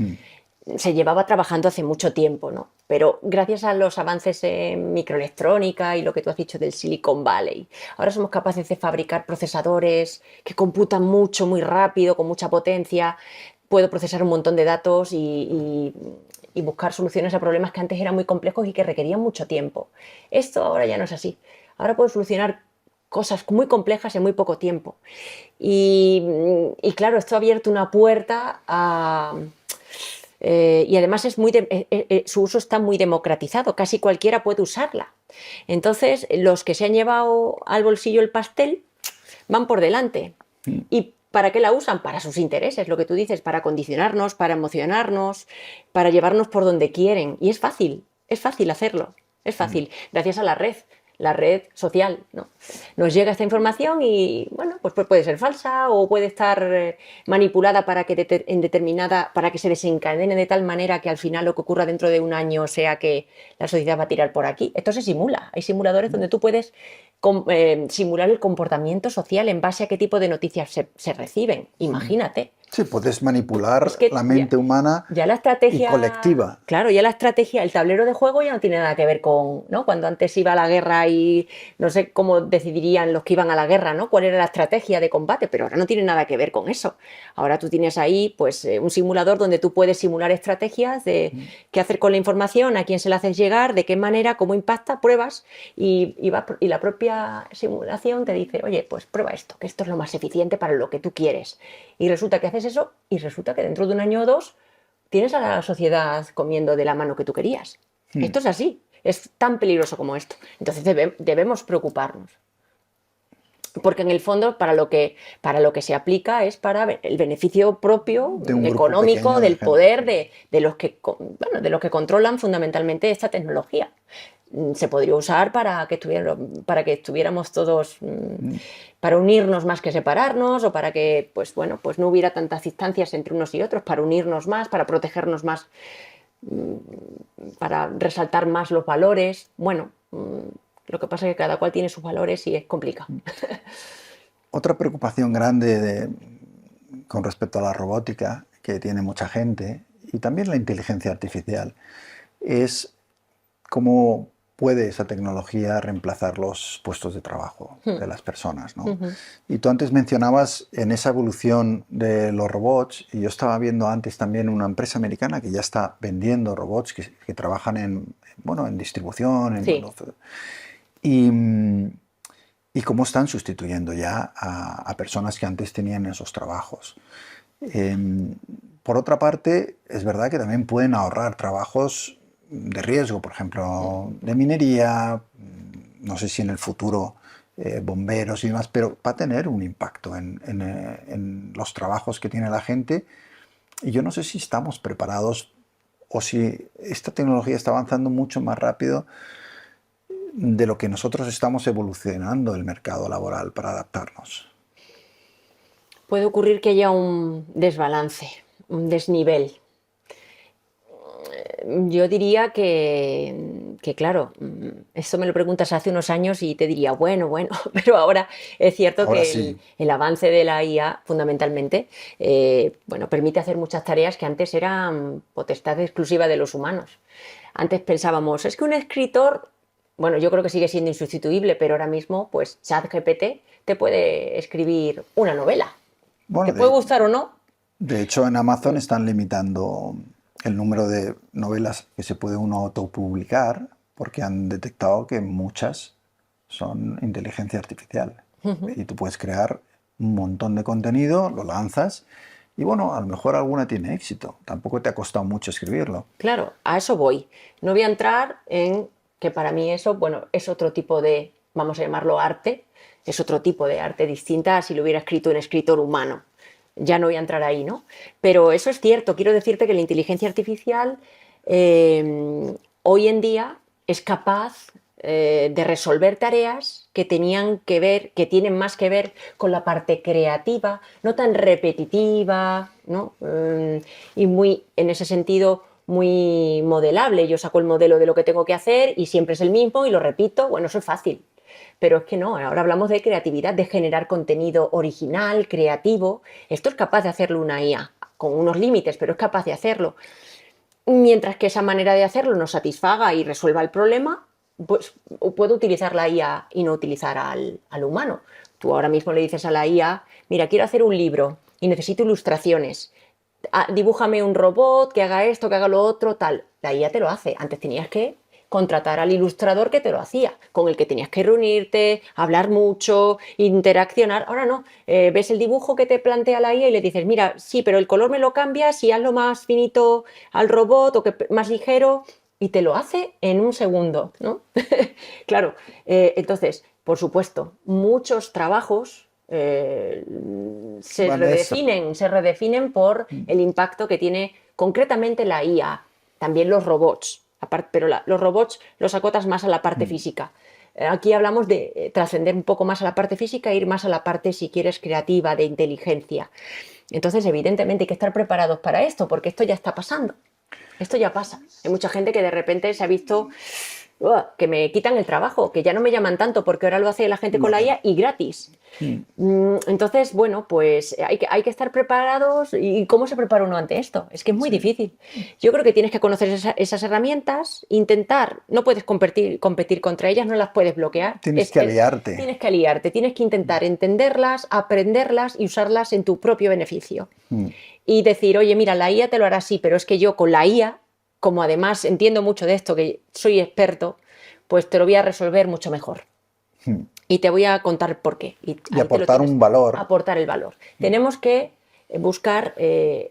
se llevaba trabajando hace mucho tiempo, ¿no? Pero gracias a los avances en microelectrónica y lo que tú has dicho del Silicon Valley, ahora somos capaces de fabricar procesadores que computan mucho, muy rápido, con mucha potencia. Puedo procesar un montón de datos y buscar soluciones a problemas que antes eran muy complejos y que requerían mucho tiempo. Esto ahora ya no es así. Ahora puedo solucionar cosas muy complejas en muy poco tiempo. Y claro, esto ha abierto una puerta a... y además su uso está muy democratizado, casi cualquiera puede usarla. Entonces, los que se han llevado al bolsillo el pastel van por delante. ¿Y para qué la usan? Para sus intereses, lo que tú dices, para condicionarnos, para emocionarnos, para llevarnos por donde quieren. Y es fácil hacerlo, es fácil, gracias a la red social, ¿no? Nos llega esta información y, bueno, pues puede ser falsa o puede estar manipulada para que para que se desencadene de tal manera que al final lo que ocurra dentro de un año sea que la sociedad va a tirar por aquí. Esto se simula. Hay simuladores donde tú puedes simular el comportamiento social en base a qué tipo de noticias se reciben. Imagínate. Sí, puedes manipular Es que la mente humana ya la y estrategia, colectiva. claro, ya la estrategia, el tablero de juego ya no tiene nada que ver con, ¿no? Cuando antes iba a la guerra y no sé cómo decidirían los que iban a la guerra, ¿no? Cuál era la estrategia de combate, pero ahora no tiene nada que ver con eso. Ahora tú tienes ahí, pues, un simulador donde tú puedes simular estrategias de qué hacer con la información, a quién se la haces llegar, de qué manera, cómo impacta, pruebas y la propia simulación te dice, oye, pues prueba esto, que esto es lo más eficiente para lo que tú quieres. Y resulta que haces eso y resulta que dentro de un año o dos tienes a la sociedad comiendo de la mano que tú querías. Esto es así, es tan peligroso como esto. Entonces debemos preocuparnos. Porque en el fondo para lo que se aplica es para el beneficio propio, De un grupo económico, pequeño de del gente. poder de los que controlan fundamentalmente esta tecnología. Se podría usar para que estuviéramos todos, para unirnos más que separarnos, o para que, pues bueno, pues no hubiera tantas distancias entre unos y otros, para unirnos más, para protegernos más, para resaltar más los valores. Bueno, lo que pasa es que cada cual tiene sus valores y es complicado. Otra preocupación grande con respecto a la robótica que tiene mucha gente y también la inteligencia artificial es cómo puede esa tecnología reemplazar los puestos de trabajo de las personas, ¿no? Y tú antes mencionabas en esa evolución de los robots, y yo estaba viendo antes también una empresa americana que ya está vendiendo robots que trabajan en distribución, Sí. y cómo están sustituyendo ya a personas que antes tenían esos trabajos. Por otra parte, es verdad que también pueden ahorrar trabajos de riesgo, por ejemplo, de minería, no sé si en el futuro bomberos y demás, pero va a tener un impacto en los trabajos que tiene la gente. Y yo no sé si estamos preparados o si esta tecnología está avanzando mucho más rápido de lo que nosotros estamos evolucionando el mercado laboral para adaptarnos. Puede ocurrir que haya un desbalance, un desnivel. Yo diría que, claro, esto me lo preguntas hace unos años y te diría, bueno, pero ahora es cierto Ahora que sí. el avance de la IA, fundamentalmente, permite hacer muchas tareas que antes eran potestad exclusiva de los humanos. Antes pensábamos, es que un escritor, bueno, yo creo que sigue siendo insustituible, pero ahora mismo, pues ChatGPT te puede escribir una novela. Bueno, ¿Te puede gustar o no? de hecho, en Amazon están limitando el número de novelas que se puede uno autopublicar porque han detectado que muchas son inteligencia artificial. Y tú puedes crear un montón de contenido, lo lanzas y bueno, a lo mejor alguna tiene éxito. Tampoco te ha costado mucho escribirlo. Claro, a eso voy. No voy a entrar en que para mí eso, bueno, es otro tipo de, vamos a llamarlo arte, es otro tipo de arte distinta a si lo hubiera escrito un escritor humano. Ya no voy a entrar ahí, ¿no? Pero eso es cierto. Quiero decirte que la inteligencia artificial hoy en día es capaz de resolver tareas que tenían que ver, que tienen más que ver con la parte creativa, no tan repetitiva, ¿no? Y muy, en ese sentido, muy modelable. Yo saco el modelo de lo que tengo que hacer y siempre es el mismo y lo repito. Bueno, eso es fácil. Pero es que no, ahora hablamos de creatividad, de generar contenido original, creativo. Esto es capaz de hacerlo una IA, con unos límites, pero es capaz de hacerlo. Mientras que esa manera de hacerlo nos satisfaga y resuelva el problema, pues puedo utilizar la IA y no utilizar al humano. Tú ahora mismo le dices a la IA, mira, quiero hacer un libro y necesito ilustraciones. Dibújame un robot que haga esto, que haga lo otro, tal. La IA te lo hace. Antes tenías que contratar al ilustrador que te lo hacía, con el que tenías que reunirte, hablar mucho, interaccionar. Ahora no, ves el dibujo que te plantea la IA y le dices, mira, sí, pero el color me lo cambias y hazlo más finito al robot o que más ligero, y te lo hace en un segundo, ¿no? Claro, entonces, por supuesto, muchos trabajos Vanessa, se redefinen por el impacto que tiene concretamente la IA, también los robots, pero los robots los acotas más a la parte física. Aquí hablamos de trascender un poco más a la parte física e ir más a la parte, si quieres, creativa, de inteligencia. Entonces, evidentemente, hay que estar preparados para esto, porque esto ya está pasando. Esto ya pasa. Hay mucha gente que de repente se ha visto que me quitan el trabajo, que ya no me llaman tanto porque ahora lo hace la gente con la IA y gratis. Entonces, bueno, pues hay que estar preparados. ¿Y cómo se prepara uno ante esto? Es que es muy difícil. Yo creo que tienes que conocer esas herramientas, intentar, no puedes competir contra ellas, no las puedes bloquear. tienes que aliarte. Tienes que aliarte, tienes que intentar entenderlas, aprenderlas y usarlas en tu propio beneficio. Y decir, oye, mira, la IA te lo hará así, pero es que yo con la IA, como además entiendo mucho de esto, que soy experto, pues te lo voy a resolver mucho mejor. Y te voy a contar por qué. Y aportar un valor. Aportar el valor. Tenemos que buscar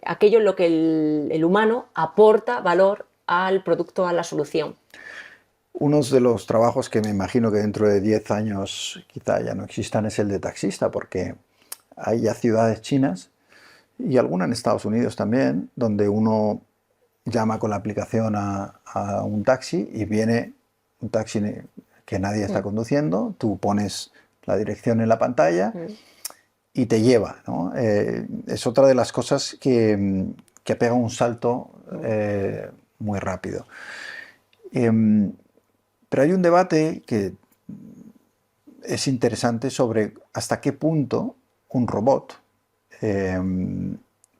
aquello en lo que el humano aporta valor al producto, a la solución. Uno de los trabajos que me imagino que dentro de 10 años quizá ya no existan es el de taxista, porque hay ya ciudades chinas y alguna en Estados Unidos también, donde uno llama con la aplicación a un taxi y viene un taxi que nadie está conduciendo, tú pones la dirección en la pantalla y te lleva, ¿no? Es otra de las cosas que pega un salto muy rápido. Pero hay un debate que es interesante sobre hasta qué punto un robot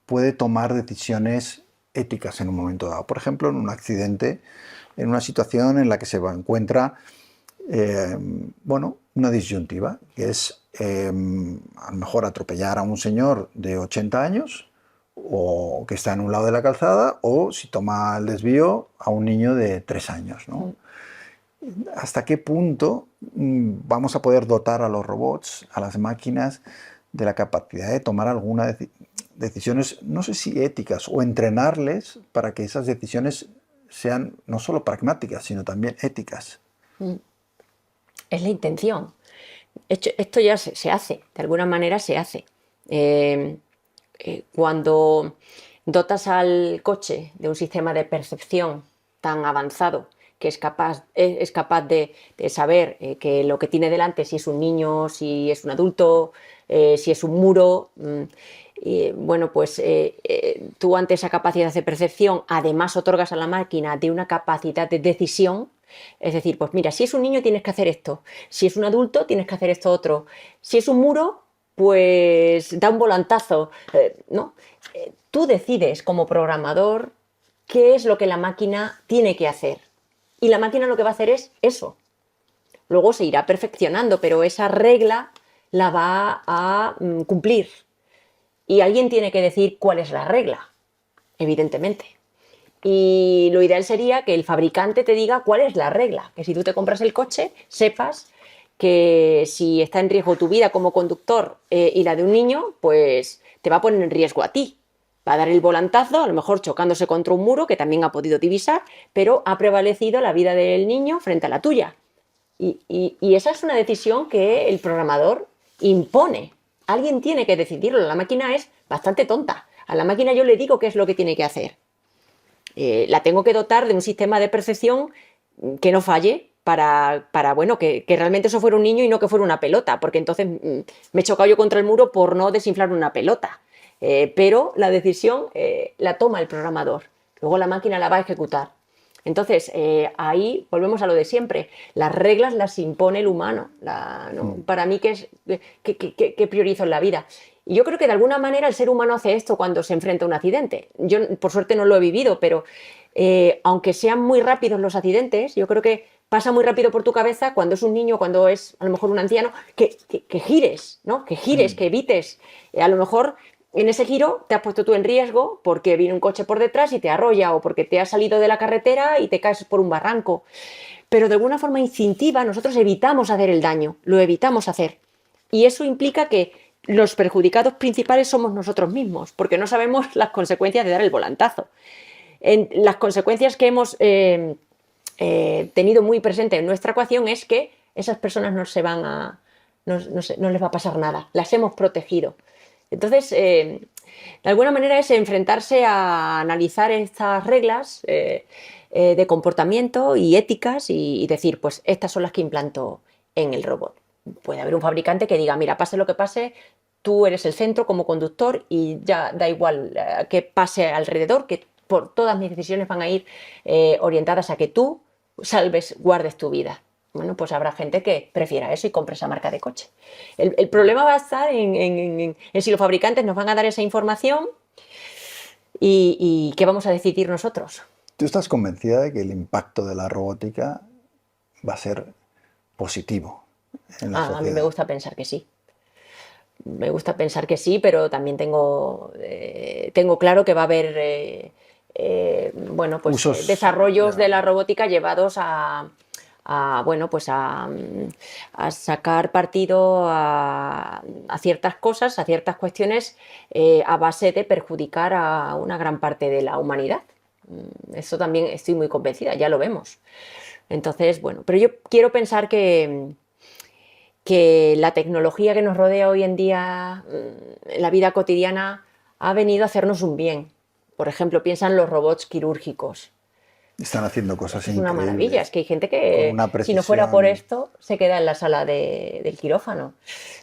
puede tomar decisiones éticas en un momento dado. Por ejemplo, en un accidente, en una situación en la que se encuentra una disyuntiva, que es a lo mejor atropellar a un señor de 80 años o que está en un lado de la calzada, o si toma el desvío a un niño de 3 años, ¿no? ¿Hasta qué punto vamos a poder dotar a los robots, a las máquinas, de la capacidad de tomar algunas decisiones, no sé si éticas, o entrenarles para que esas decisiones sean no solo pragmáticas, sino también éticas? Es la intención. Esto ya se hace, de alguna manera se hace. Cuando dotas al coche de un sistema de percepción tan avanzado que es capaz de saber que lo que tiene delante, si es un niño, si es un adulto, si es un muro, bueno, pues tú ante esa capacidad de percepción además otorgas a la máquina de una capacidad de decisión. Es decir, pues mira, si es un niño tienes que hacer esto, si es un adulto tienes que hacer esto otro, si es un muro, pues da un volantazo, ¿no? Tú decides como programador qué es lo que la máquina tiene que hacer. Y la máquina lo que va a hacer es eso. Luego se irá perfeccionando, pero esa regla la va a cumplir. Y alguien tiene que decir cuál es la regla, evidentemente. Y lo ideal sería que el fabricante te diga cuál es la regla. Que si tú te compras el coche, sepas que si está en riesgo tu vida como conductor y la de un niño, pues te va a poner en riesgo a ti. Va a dar el volantazo, a lo mejor chocándose contra un muro que también ha podido divisar, pero ha prevalecido la vida del niño frente a la tuya. Y esa es una decisión que el programador impone. Alguien tiene que decidirlo. La máquina es bastante tonta. A la máquina yo le digo qué es lo que tiene que hacer. La tengo que dotar de un sistema de percepción que no falle para bueno, que realmente eso fuera un niño y no que fuera una pelota, porque entonces me he chocado yo contra el muro por no desinflar una pelota. Pero la decisión la toma el programador. Luego la máquina la va a ejecutar. Entonces, ahí volvemos a lo de siempre. Las reglas las impone el humano. ¿No? Para mí, ¿qué priorizo en la vida? Y yo creo que de alguna manera el ser humano hace esto cuando se enfrenta a un accidente. Yo, por suerte, no lo he vivido, pero aunque sean muy rápidos los accidentes, yo creo que pasa muy rápido por tu cabeza cuando es un niño, cuando es a lo mejor un anciano, que gires, ¿no? Que gires, que evites. A lo mejor en ese giro te has puesto tú en riesgo porque viene un coche por detrás y te arrolla, o porque te has salido de la carretera y te caes por un barranco. Pero de alguna forma instintiva nosotros evitamos hacer el daño, lo evitamos hacer. Y eso implica que los perjudicados principales somos nosotros mismos, porque no sabemos las consecuencias de dar el volantazo. Las consecuencias que hemos tenido muy presente en nuestra ecuación es que esas personas no les va a pasar nada, las hemos protegido. Entonces, de alguna manera es enfrentarse a analizar estas reglas de comportamiento y éticas y decir, pues estas son las que implanto en el robot. Puede haber un fabricante que diga, mira, pase lo que pase, tú eres el centro como conductor y ya da igual qué pase alrededor, que por todas mis decisiones van a ir orientadas a que tú guardes tu vida. Bueno, pues habrá gente que prefiera eso y compre esa marca de coche. El problema va a estar en si los fabricantes nos van a dar esa información y qué vamos a decidir nosotros. ¿Tú estás convencida de que el impacto de la robótica va a ser positivo en la sociedad? A mí me gusta pensar que sí. Me gusta pensar que sí, pero también tengo claro que va a haber bueno, pues, desarrollos de la robótica llevados a sacar partido a ciertas cosas, a ciertas cuestiones, a base de perjudicar a una gran parte de la humanidad. Eso también estoy muy convencida, ya lo vemos. Entonces, bueno, pero yo quiero pensar que la tecnología que nos rodea hoy en día, en la vida cotidiana, ha venido a hacernos un bien. Por ejemplo, piensa en los robots quirúrgicos. Están haciendo cosas increíbles. Es una increíbles. maravilla. Es que hay gente que, si no fuera por esto, se queda en la sala del quirófano.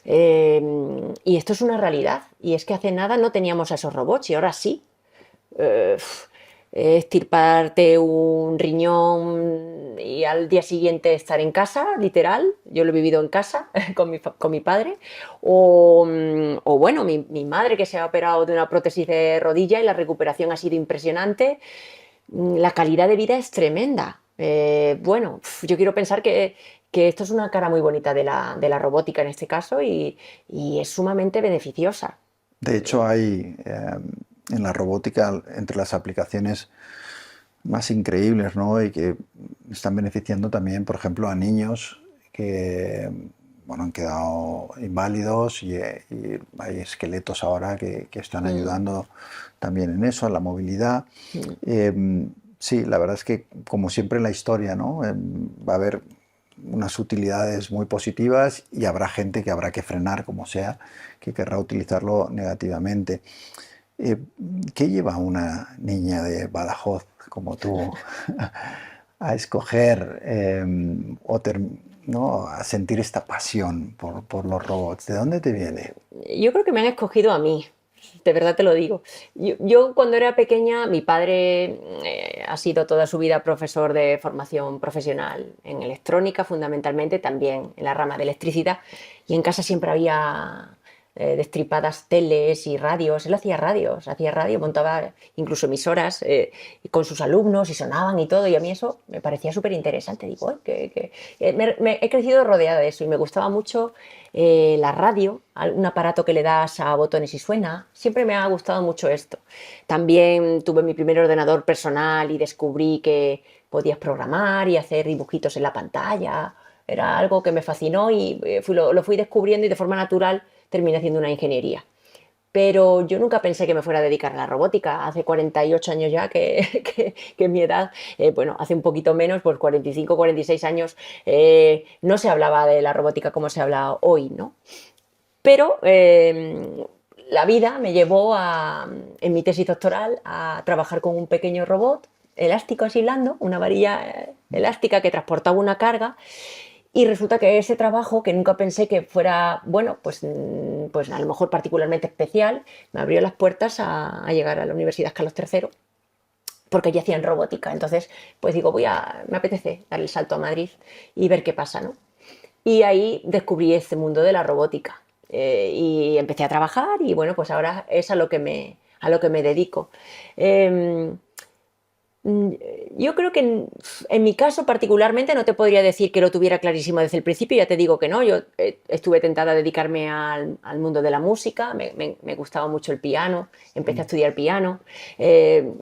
Y esto es una realidad. Y es que hace nada no teníamos a esos robots y ahora sí. Estirparte un riñón y al día siguiente estar en casa, literal. Yo lo he vivido en casa con mi padre. O bueno, mi madre, que se ha operado de una prótesis de rodilla y la recuperación ha sido impresionante. La calidad de vida es tremenda. Bueno, yo quiero pensar que esto es una cara muy bonita de la robótica en este caso y es sumamente beneficiosa. De hecho, hay en la robótica, entre las aplicaciones más increíbles, ¿no? Y que están beneficiando también, por ejemplo, a niños que han quedado inválidos y hay esqueletos ahora que están ayudando también en eso, a la movilidad. Sí, la verdad es que, como siempre en la historia, ¿no? Va a haber unas utilidades muy positivas y habrá gente que habrá que frenar, como sea, que querrá utilizarlo negativamente. ¿Qué lleva a una niña de Badajoz como tú a escoger ¿no? a sentir esta pasión por los robots? ¿De dónde te viene? Yo creo que me han escogido a mí, de verdad te lo digo. Yo cuando era pequeña, mi padre ha sido toda su vida profesor de formación profesional en electrónica, fundamentalmente, también en la rama de electricidad, y en casa siempre había destripadas teles y radios. Él hacía radio, montaba incluso emisoras con sus alumnos y sonaban y todo, y a mí eso me parecía súper interesante. Digo, he crecido rodeada de eso y me gustaba mucho la radio, un aparato que le das a botones y suena. Siempre me ha gustado mucho esto. También tuve mi primer ordenador personal y descubrí que podías programar y hacer dibujitos en la pantalla. Era algo que me fascinó y lo fui descubriendo, y de forma natural terminé haciendo una ingeniería. Pero yo nunca pensé que me fuera a dedicar a la robótica. Hace 48 años ya que en mi edad, bueno, hace un poquito menos, pues 45, 46 años, no se hablaba de la robótica como se habla hoy, ¿no? Pero la vida me llevó en mi tesis doctoral a trabajar con un pequeño robot elástico, así blando, una varilla elástica que transportaba una carga. Y resulta que ese trabajo, que nunca pensé que fuera, bueno, pues a lo mejor particularmente especial, me abrió las puertas a llegar a la Universidad Carlos III, porque allí hacían robótica. Entonces, pues digo, me apetece dar el salto a Madrid y ver qué pasa, ¿no? Y ahí descubrí este mundo de la robótica. y empecé a trabajar y bueno, pues ahora es a lo que me dedico. Eh, Mm, Yo creo que en mi caso particularmente no te podría decir que lo tuviera clarísimo desde el principio, ya te digo que no, yo estuve tentada a dedicarme al mundo de la música, me gustaba mucho el piano, empecé a estudiar piano,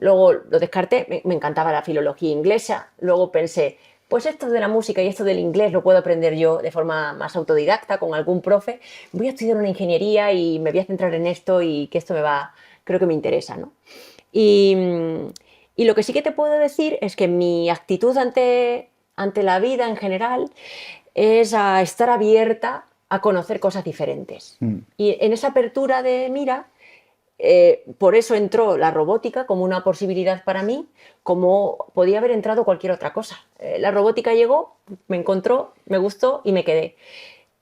luego lo descarté, me encantaba la filología inglesa, luego pensé, pues esto de la música y esto del inglés lo puedo aprender yo de forma más autodidacta con algún profe, voy a estudiar una ingeniería y me voy a centrar en esto y que esto creo que me interesa, ¿no? Y, y lo que sí que te puedo decir es que mi actitud ante la vida en general es a estar abierta a conocer cosas diferentes. Mm. Y en esa apertura de mira, por eso entró la robótica como una posibilidad para mí, como podía haber entrado cualquier otra cosa. La robótica llegó, me encontró, me gustó y me quedé.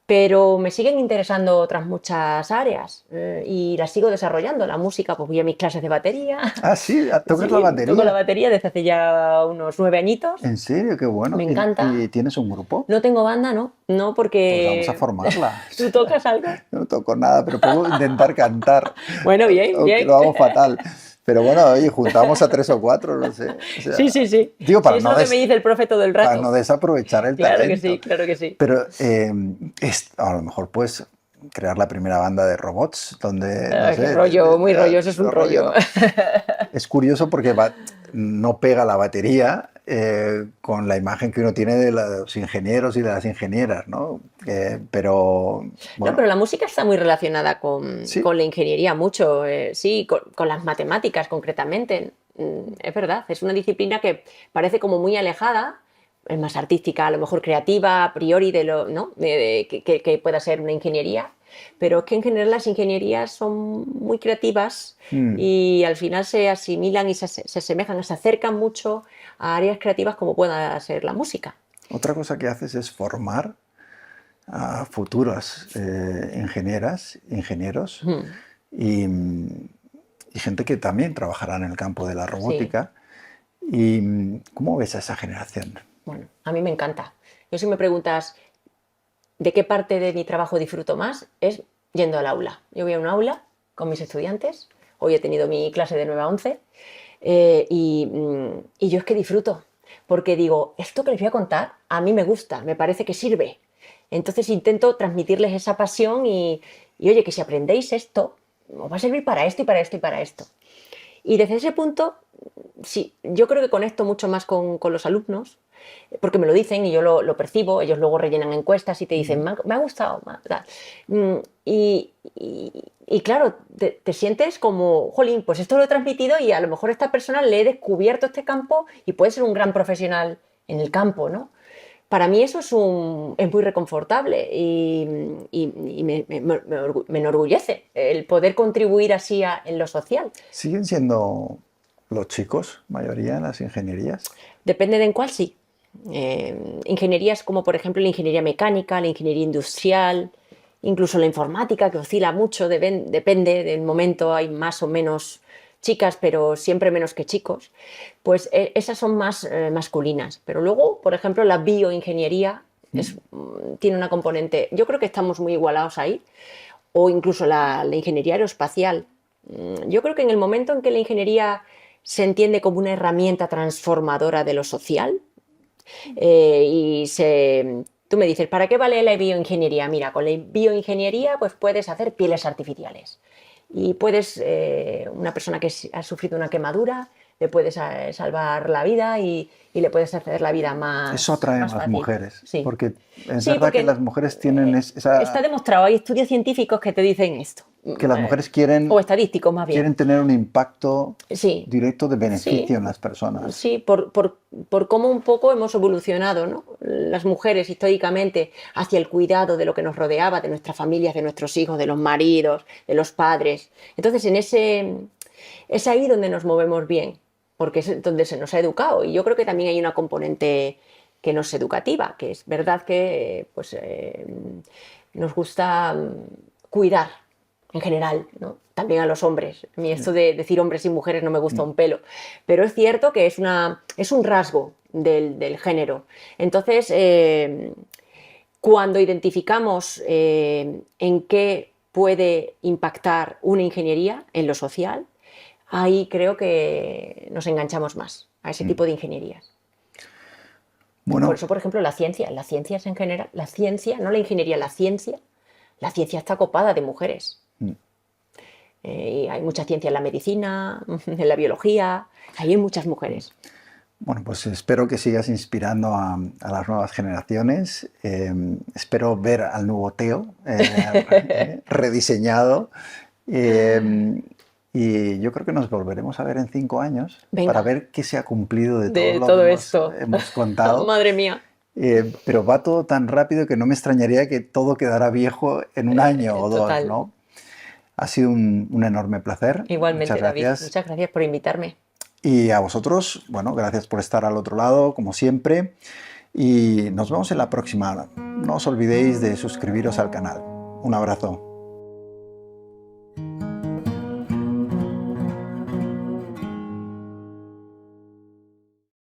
Pero me siguen interesando otras muchas áreas y las sigo desarrollando. La música, pues voy a mis clases de batería. Ah, sí, tocas la Sí, toco la batería. batería desde hace ya unos 9 añitos. ¿En serio? Qué bueno. Me ¿Y encanta. tienes un grupo? No tengo banda, ¿no? No, Pues vamos a porque... formarla. ¿Tú tocas algo? No toco nada, pero puedo intentar cantar, Bueno, bien, aunque bien. lo hago fatal. Pero bueno, oye, juntamos a 3 o 4, no sé. O Sí, sea, sí, sí. digo, Sí, eso es lo que me dice el profe todo el para no rato. desaprovechar el Claro que talento. sí, claro que sí. Pero a lo mejor puedes crear la primera banda de robots, donde, no Qué sé, rollo, muy rollo, eso es un rollo, rollo. ¿no? Es curioso porque no pega la batería con la imagen que uno tiene de los ingenieros y de las ingenieras, ¿no? Pero No, bueno, pero la música está muy relacionada sí, con la ingeniería, mucho, sí, con las matemáticas concretamente. Es verdad, es una disciplina que parece como muy alejada, es más artística, a lo mejor creativa, a priori, de lo, ¿no? Que pueda ser una ingeniería, pero es que en general las ingenierías son muy creativas mm, y al final se asimilan y se asemejan, se acercan mucho a áreas creativas como pueda ser la música. otra cosa que haces es formar a futuras ingenieras, ingenieros Mm, y, y gente que también trabajará en el campo de la sí. robótica. ¿Y cómo ves a esa generación? Bueno, a mí me encanta. Yo si me preguntas de qué parte de mi trabajo disfruto más, es yendo al aula. Yo voy a un aula con mis estudiantes. Hoy he tenido mi clase de 9 a 11 y yo es que disfruto, porque digo, esto que les voy a contar a mí me gusta, me parece que sirve. Entonces intento transmitirles esa pasión y oye, que si aprendéis esto, os va a servir para esto y para esto y para esto. Y desde ese punto, sí, yo creo que conecto mucho más con los alumnos, porque me lo dicen y yo lo percibo, ellos luego rellenan encuestas y te dicen, me ha gustado. Y claro, te sientes como, jolín, pues esto lo he transmitido y a lo mejor a esta persona le he descubierto este campo y puede ser un gran profesional en el campo, ¿no? Para mí eso es muy reconfortable y me enorgullece el poder contribuir así en lo social. ¿Siguen siendo los chicos mayoría en las ingenierías? Depende de en cuál sí. Ingenierías como por ejemplo la ingeniería mecánica, la ingeniería industrial, incluso la informática que oscila mucho, depende del momento, hay más o menos chicas, pero siempre menos que chicos, pues esas son más masculinas. Pero luego, por ejemplo, la bioingeniería tiene una componente, yo creo que estamos muy igualados ahí, o incluso la ingeniería aeroespacial. Yo creo que en el momento en que la ingeniería se entiende como una herramienta transformadora de lo social, tú me dices, ¿para qué vale la bioingeniería? Mira, con la bioingeniería pues puedes hacer pieles artificiales y una persona que ha sufrido una quemadura, le puedes salvar la vida y le puedes hacer la vida Eso más, atrae a más las fácil. mujeres, Sí. porque es Sí, verdad que las porque mujeres tienen está demostrado, hay estudios científicos que te dicen esto, que las mujeres o estadísticos más bien. quieren tener un impacto Sí, directo de sí, beneficio en las personas. sí, por cómo un poco hemos evolucionado, ¿no? Las mujeres históricamente hacia el cuidado de lo que nos rodeaba, de nuestras familias, de nuestros hijos, de los maridos, de los padres. Entonces, es ahí donde nos movemos bien, porque es donde se nos ha educado. Y yo creo que también hay una componente que no es educativa, que es verdad que pues, nos gusta cuidar en general, ¿no? También a los hombres. A mí esto de decir hombres y mujeres no me gusta un pelo, pero es cierto que es un rasgo del género. Entonces, cuando identificamos en qué puede impactar una ingeniería en lo social, ahí creo que nos enganchamos más a ese tipo de ingenierías. Bueno, Por eso, por ejemplo, las ciencias en general, la ciencia, no la ingeniería, la ciencia está copada de mujeres. Y hay mucha ciencia en la medicina, en la biología, hay muchas mujeres. bueno, pues espero que sigas inspirando a las nuevas generaciones. Espero ver al nuevo Teo rediseñado. Y yo creo que nos volveremos a ver en 5 años para Venga, ver qué se ha cumplido de todo de lo que todo esto. hemos contado. Madre mía. Pero va todo tan rápido que no me extrañaría que todo quedara viejo en un año o dos, Total. ¿no? Ha sido un enorme placer. Muchas Igualmente, David, gracias. muchas gracias por invitarme. Y a vosotros, bueno, gracias por estar al otro lado, como siempre. Y nos vemos en la próxima. No os olvidéis de suscribiros al canal. Un abrazo.